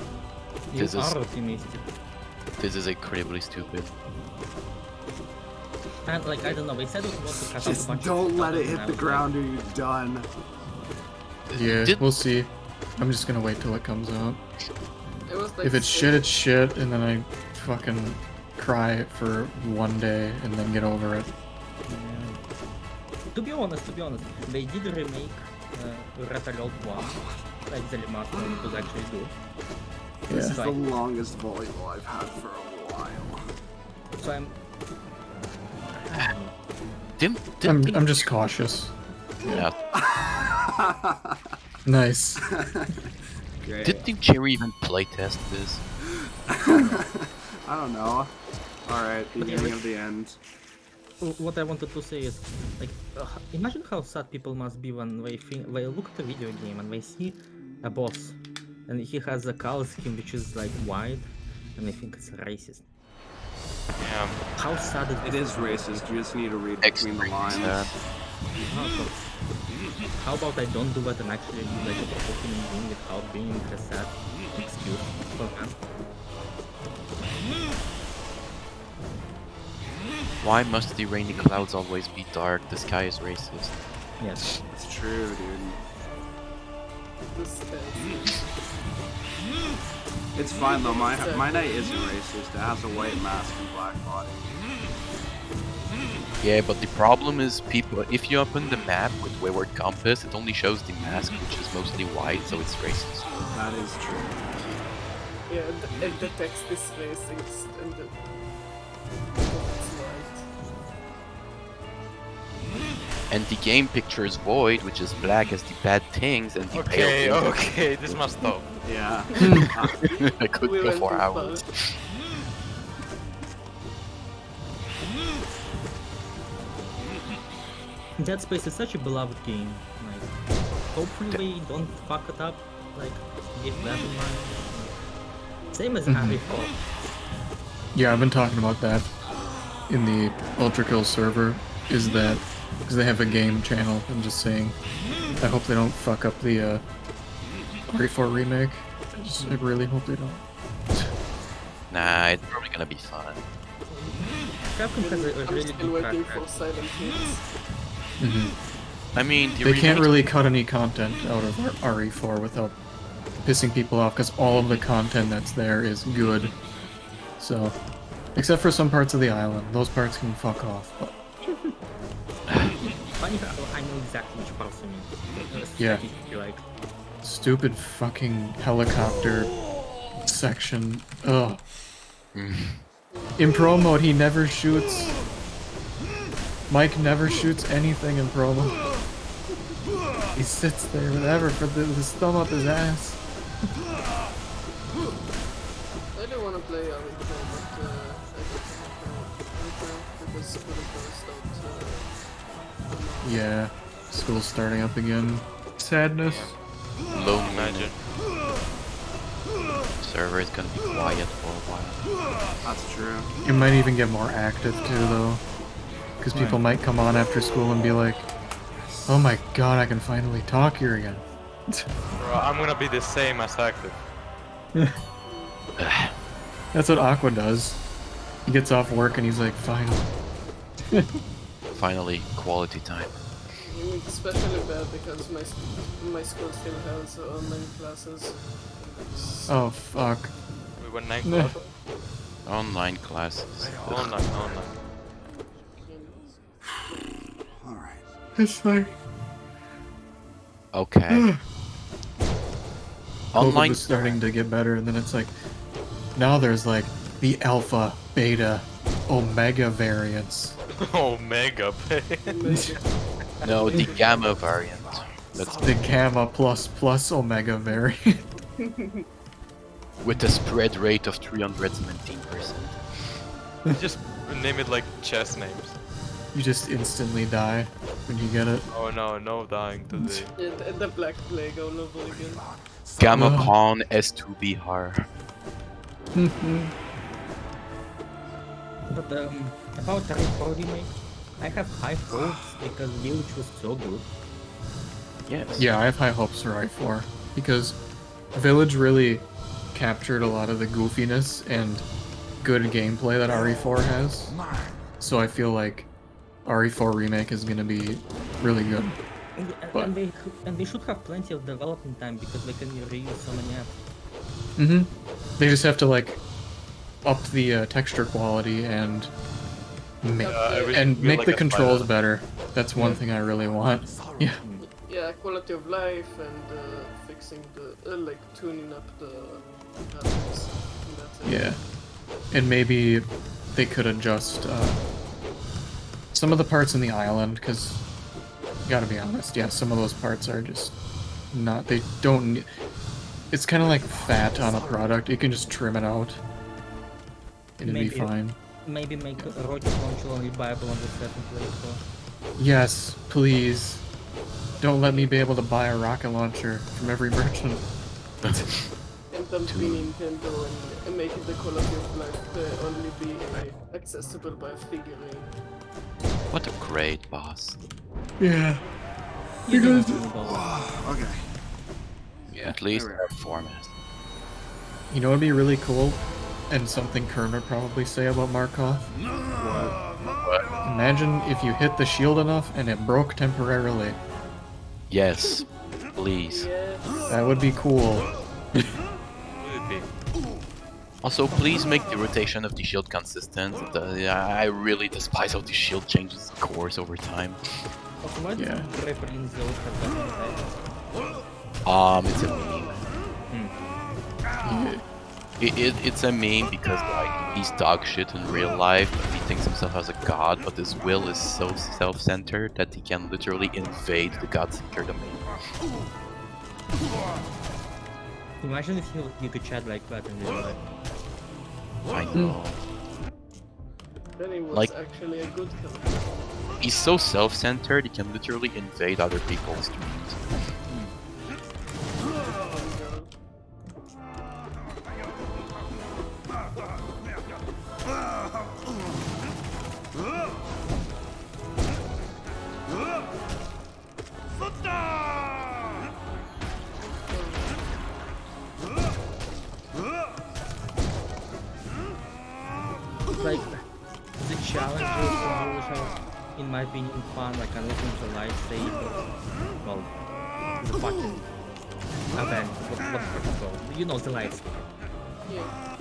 You This is- are optimistic. This is incredibly stupid. And like, I don't know, they said it was to cut out a just bunch of don't stuff let it and hit I the was ground or you're done. yeah, Did- we'll see. I'm just gonna wait till it comes out. It was like If it's shit, it's shit, and then I fucking cry for one day and then get over it. To be honest, they did remake Red Alert 1, like the remaster, it was actually good. This Yeah. is the longest volleyball I've had for a while. So I'm... I'm just cautious. Yeah. Nice. Great. Didn't Cherry even playtest this? I don't know. Alright, beginning of the end. What I wanted to say is, like, imagine how sad people must be when they look at a video game and they see a boss, and he has a color scheme which is like white, and they think it's racist. Yeah. How sad is It this? is racist, you just need to read between the Extreme lines. sad. How about I don't do that and actually do like a proper human being without being a sad excuse for that? Why must the rainy clouds always be dark? The sky is racist. Yes. It's true, dude. This is It's fine though, my knight isn't racist. It has a white mask and black body. Yeah, but the problem is people. If you open the map with Wayward Compass, it only shows the mask, which is mostly white, so it's racist. That is true. yeah, and the text is racist and the it's white. And the game pictures void, which is black as the bad things, and the Okay, pale. okay, this must stop. Yeah. I could We go went for too hours. far. Dead Space is such a beloved game. Like, hopefully they don't fuck it up. Like, keep that in mind. Same as Harry Potter. Yeah, I've been talking about that in the Ultra Kill server. Is that because they have a game channel? I'm just saying. I hope they don't fuck up the RE4 remake. I really hope they don't. Nah, it's probably gonna be fun. Capcom has a I'm really still good waiting track for record. Silent Hills. Mm-hmm. I mean, the They can't remake- really cut any content out of RE4 without pissing people off, because all of the content that's there is good. So, except for some parts of the island, those parts can fuck off. But Funny how I know exactly which parts you mean. Yeah. Strategy, like, stupid fucking helicopter section. Ugh. In pro mode, he never shoots. Mike never shoots anything in pro mode. He sits there, whatever, for his thumb up his ass. I do want to play RE4, but I don't because school stopped. Yeah, school's starting up again. Sadness. Lonely. Imagine. Server is gonna be quiet for a while. That's true. It might even get more active too, though. Because people might come on after school and be like, oh my god, I can finally talk here again. Bro, I'm gonna be the same as active. That's what Aqua does. He gets off work and he's like, fine. Finally, quality time. It's especially bad because my school still has online classes. Oh, fuck. We went 9 Nah. club. Online classes. Online. Alright. It's like, Okay. COVID Online. was starting to get better, and then it's like, now there's like the alpha, beta, omega variants. Omega, No, the gamma variant. That's The gamma plus plus omega variant. with a spread rate of 317%. Just name it like chess names. You just instantly die when you get it. Oh no, no dying today. Yeah, the Black Plague all over again. Gamma Ugh. Con S2BR. but about RE4 remake, I have high hopes because Village was so good. Yes. Yeah, I have high hopes for RE4 because Village really captured a lot of the goofiness and good gameplay that RE4 has. So I feel like RE4 remake is gonna be really good. But- And they should have plenty of development time because they can reuse so many apps. They just have to like up the texture quality and everything feel make like the a controls spider. better. That's one thing I really want. Yeah. Yeah, quality of life and fixing the like tuning up the graphics. And that's it. Yeah. And maybe they could adjust some of the parts in the island, because, gotta be honest, yeah, some of those parts are just not, they don't need, it's kind of like fat on a product. You can just trim it out. And it'd be Maybe- fine. Maybe make a rocket launcher only viable on the second playthrough. Yes, please. Don't let me be able to buy a rocket launcher from every merchant. And don't be Nintendo and make it the quality of life only be accessible by a figurine. What a great boss. Yeah. You Because- don't know about Okay. Yeah, at least There we our format. You know what'd be really cool? And something Kern would probably say about Markoth? Imagine if you hit the shield enough and it broke temporarily. Yes, please. Yes. That would be cool. Would it be? Also, please make the rotation of the shield consistent. I really despise how the shield changes course over time. Also, why Yeah. does Draper in Zote have that It's a meme. Yeah. It's a meme because like he's dog shit in real life. He thinks himself as a god, but his will is so self-centered that he can literally invade the god-centered domain. Imagine if you could chat like that in real life. I know. Then it was Like- actually a good character. He's so self-centered, he can literally invade other people's dreams. Like the challenges are, in my opinion, fun. Like unlocking the lightsaber. Well, the fucking event. What the fuck is called? You know the lightsaber. Yeah.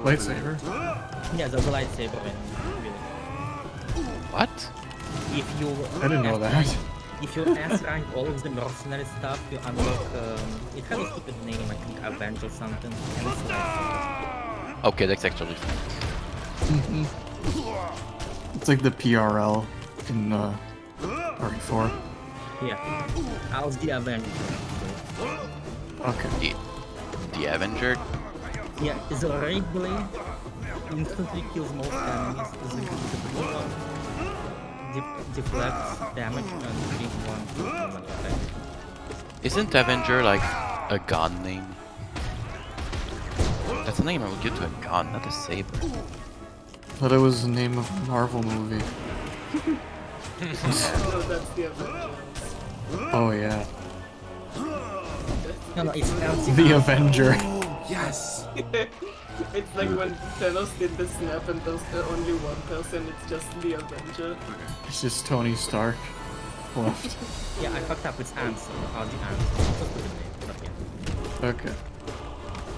Lightsaber? Yeah, the lightsaber event. Really. What? If you I didn't know that. If you S-rank all of the mercenary stuff, you unlock. It has a stupid name, I think Avenge or something, and it's lightsaber. Okay, that's actually fine. It's like the PRL in RE4. Yeah, I was the Avenger. Okay. The Avenger? Yeah, the red blade instantly kills most enemies. The blue one deflects damage and the green one kills them effectively. Isn't Avenger like a gun name? That's a name I would give to a gun, not a saber. Thought it was the name of a Marvel movie. So that's the Avengers. Oh yeah. No, it's The Avenger. Yes! It's like when Thanos did the snap and there's only one person, it's just the Avenger. It's just Tony Stark. Left. Yeah, I fucked up with ants. Oh, the ants. It's a stupid name, but yeah. Okay.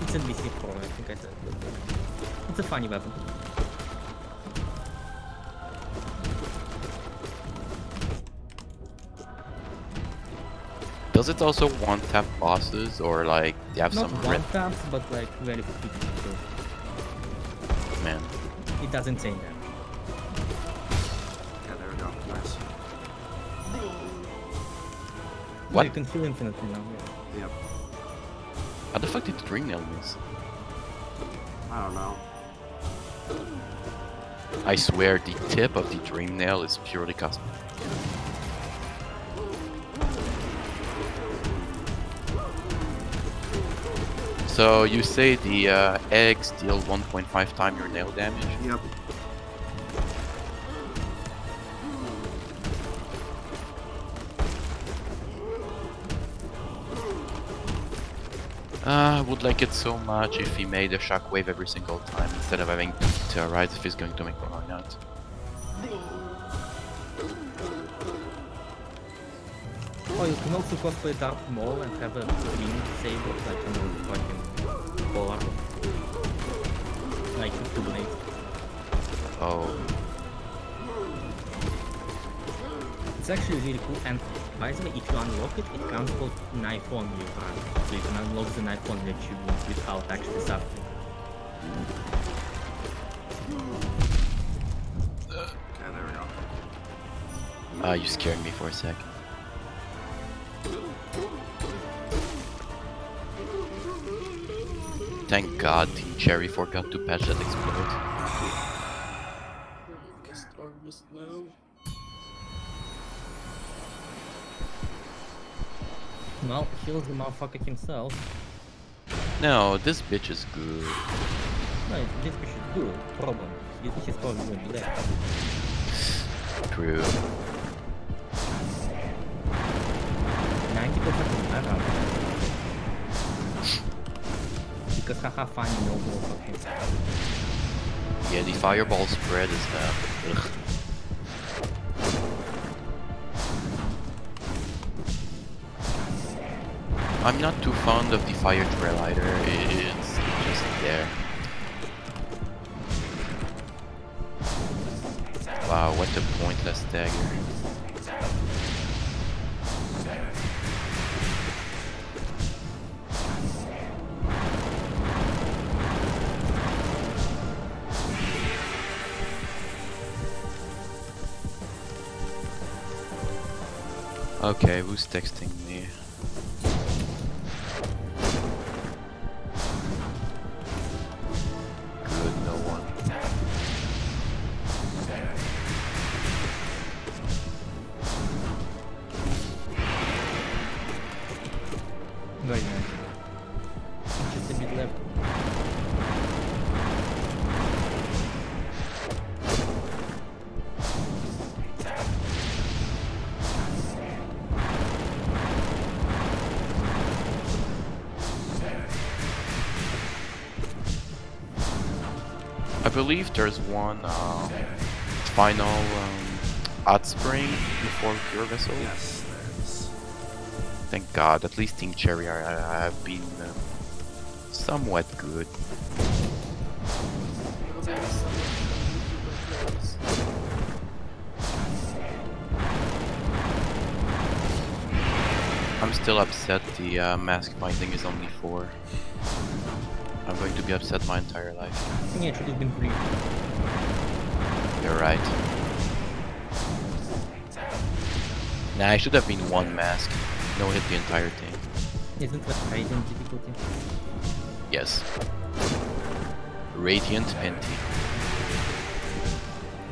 It's in BC4, I think I said. It's a funny weapon. Does it also one-tap bosses, or like, do you have Not some one red taps, but like very quickly. So man? it doesn't say that. Yeah, there we go. Nice. What? You can heal infinitely now. Yeah. Yep. How the fuck did Dream Nail miss? I don't know. I swear the tip of the Dream Nail is purely cosmetic. So you say the eggs deal 1.5 times your nail damage? Yep. I would like it so much if he made a shockwave every single time instead of having to terrorize if he's going to make a run out. Oh, you can also cosplay Darth Maul and have a green saber like a fucking polar. like two blades. Oh. It's actually really cool, and by the way, if you unlock it, it comes called knife only run. So you can unlock the knife only achievement without actually suffering. Okay, there we go. Ah, you scared me for a second. Thank God Team Cherry forgot to patch that exploit. Strongest now. Well, heals the motherfucker himself. No, this bitch is good. No, this fish is good. Problem. He's probably going to die. True. 90% of my round. Because haha fun, no more fucking. Yeah, the fireball spread is ugh. I'm not too fond of the fire trail either, it's just there. Wow, what a pointless dagger. Okay, who's texting me? Good, no one. Very nice. Just a bit left. I believe there's one final ad spring before Pure Vessel. Yes, there's. Thank God, at least Team Cherry have been somewhat good. There is some YouTuber players. I'm still upset the mask binding is only 4. I'm going to be upset my entire life. Yeah, it should have been 3. You're right. Nah, I should have been 1 mask. No hit the entire thing. Isn't that Radiant difficulty? Yes. Radiant Pantheon.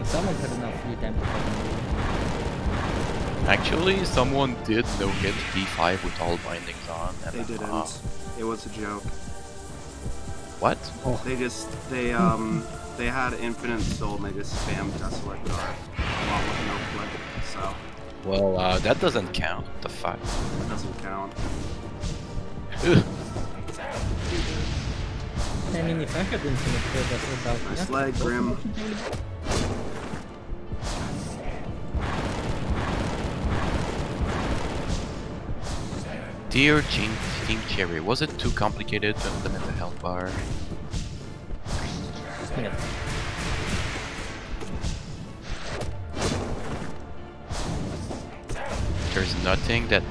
If someone had enough free time to fucking Actually, someone did no hit P5 with all bindings on. And They didn't. It was a joke. What? They had infinite soul and they just spammed Desolate Guard along with no click, so Well, that doesn't count. The fuck? that doesn't count. Ugh. I mean, if I had infinite field, that's about Nice leg, Grim. Dear Team Cherry, was it too complicated to implement a health bar? Yeah. There's nothing that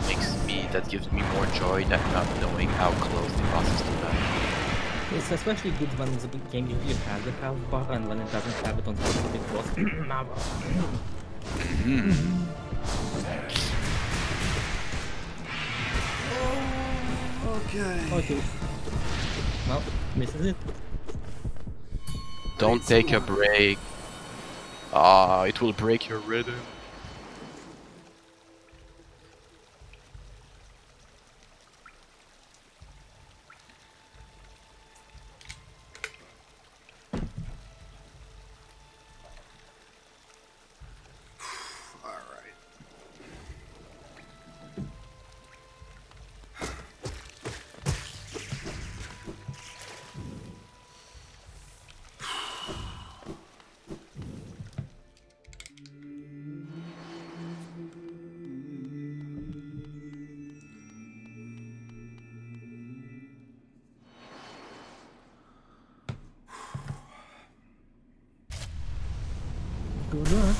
gives me more joy than not knowing how close the boss is to die. It's especially good when the game usually has a health bar and when it doesn't have it on specific boss. Okay. Well, this is it. Don't take a break. Ah, it will break your rhythm. good.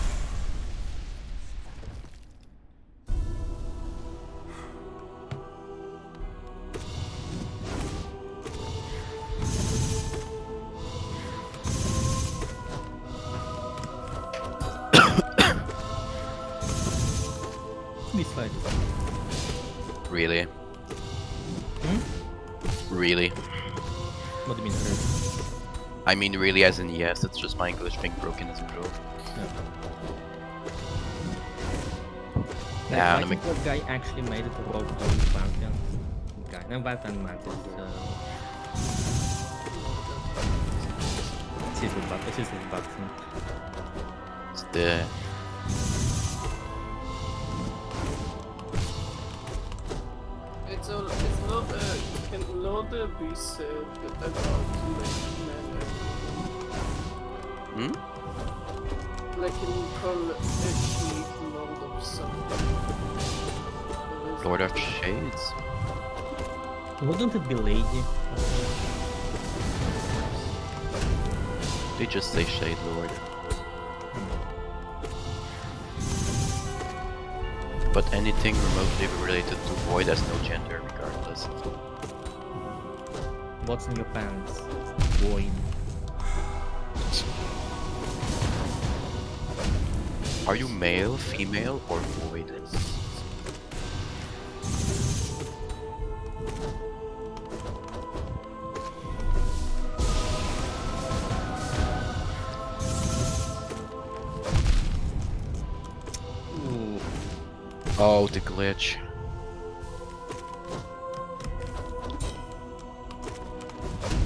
This fight is... Really? Really? What do you mean, hurt? I mean really as in yes, it's just my English being broken as usual. Yeah, Yeah, I think that guy actually made it to both those Pantheons. Guy, no, Pantheon Mantis. It's his button. It's the... It's not be said about Hmm? like in call a sheep Lord of something. Lord of Shades? Wouldn't it be Lady? They just say Shade Lord. But anything remotely related to Void has no gender regardless. What's in your pants? Void. Are you male, female, or void? Ooh. Oh, the glitch.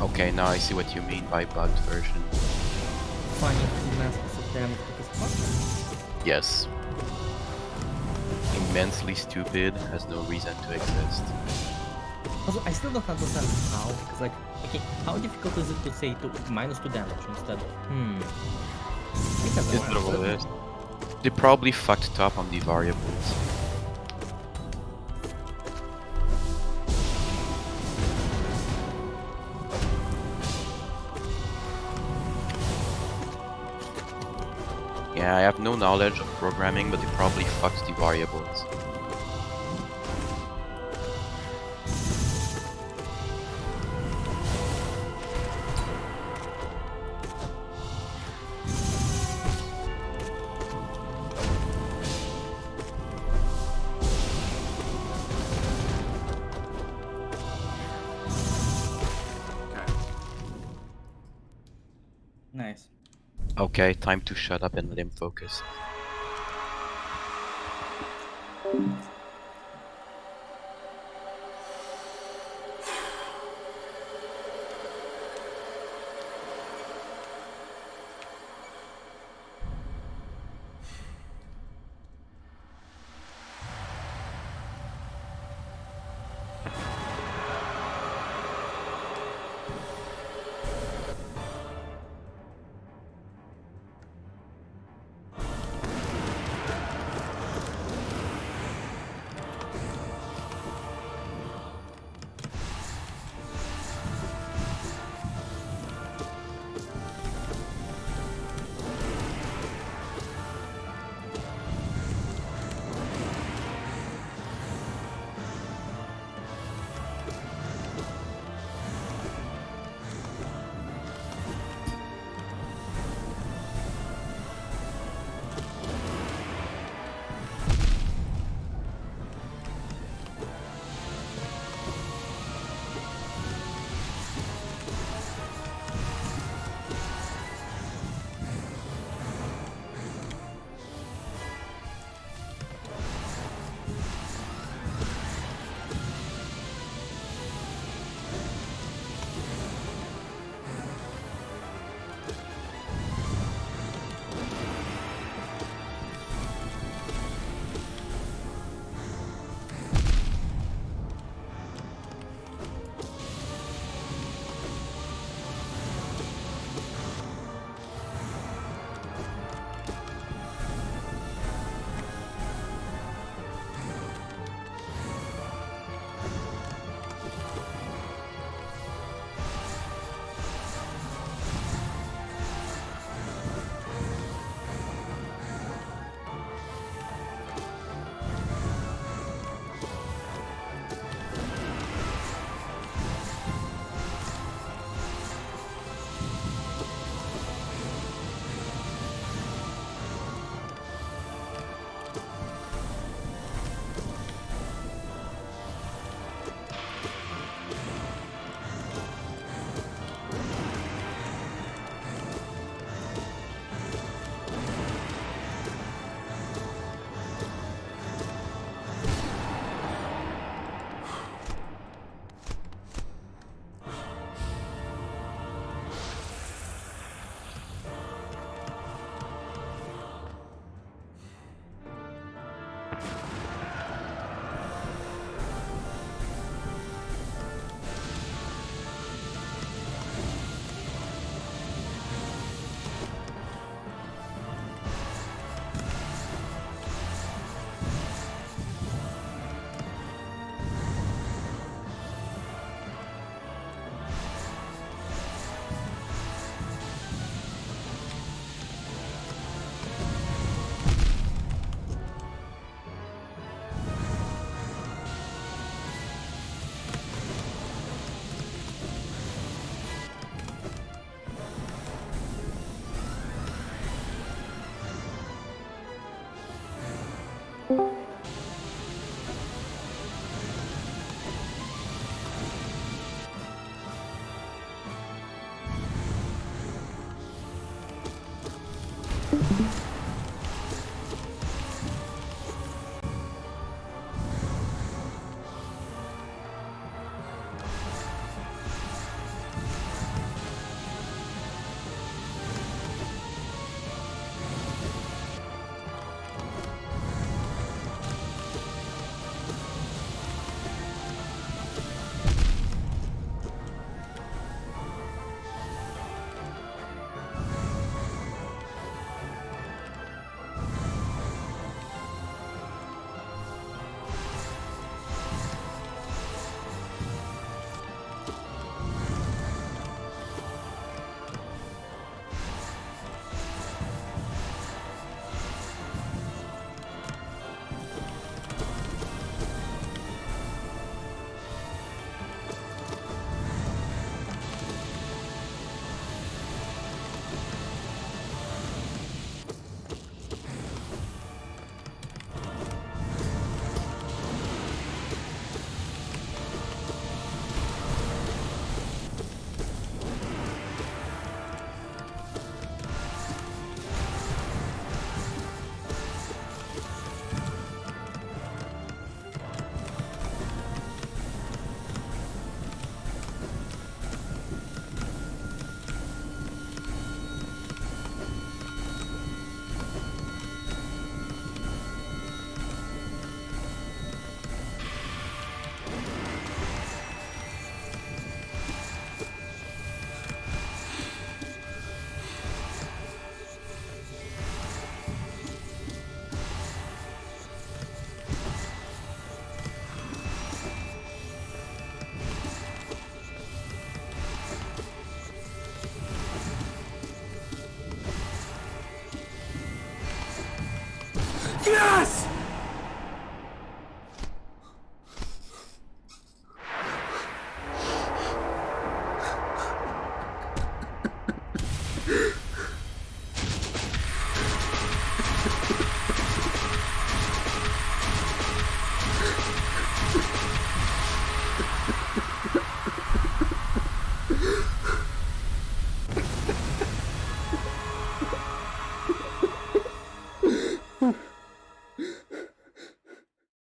Okay, now I see what you mean by bugged version. Funny masks of damage because fuck. Yes. Immensely stupid, has no reason to exist. Also, I still don't understand how, because like, okay, how difficult is it to say -2 damage instead of, Because It probably is. They probably fucked up on the variables. Yeah, I have no knowledge of programming, but they probably fucked the variables. Nice. Okay, time to shut up and let him focus.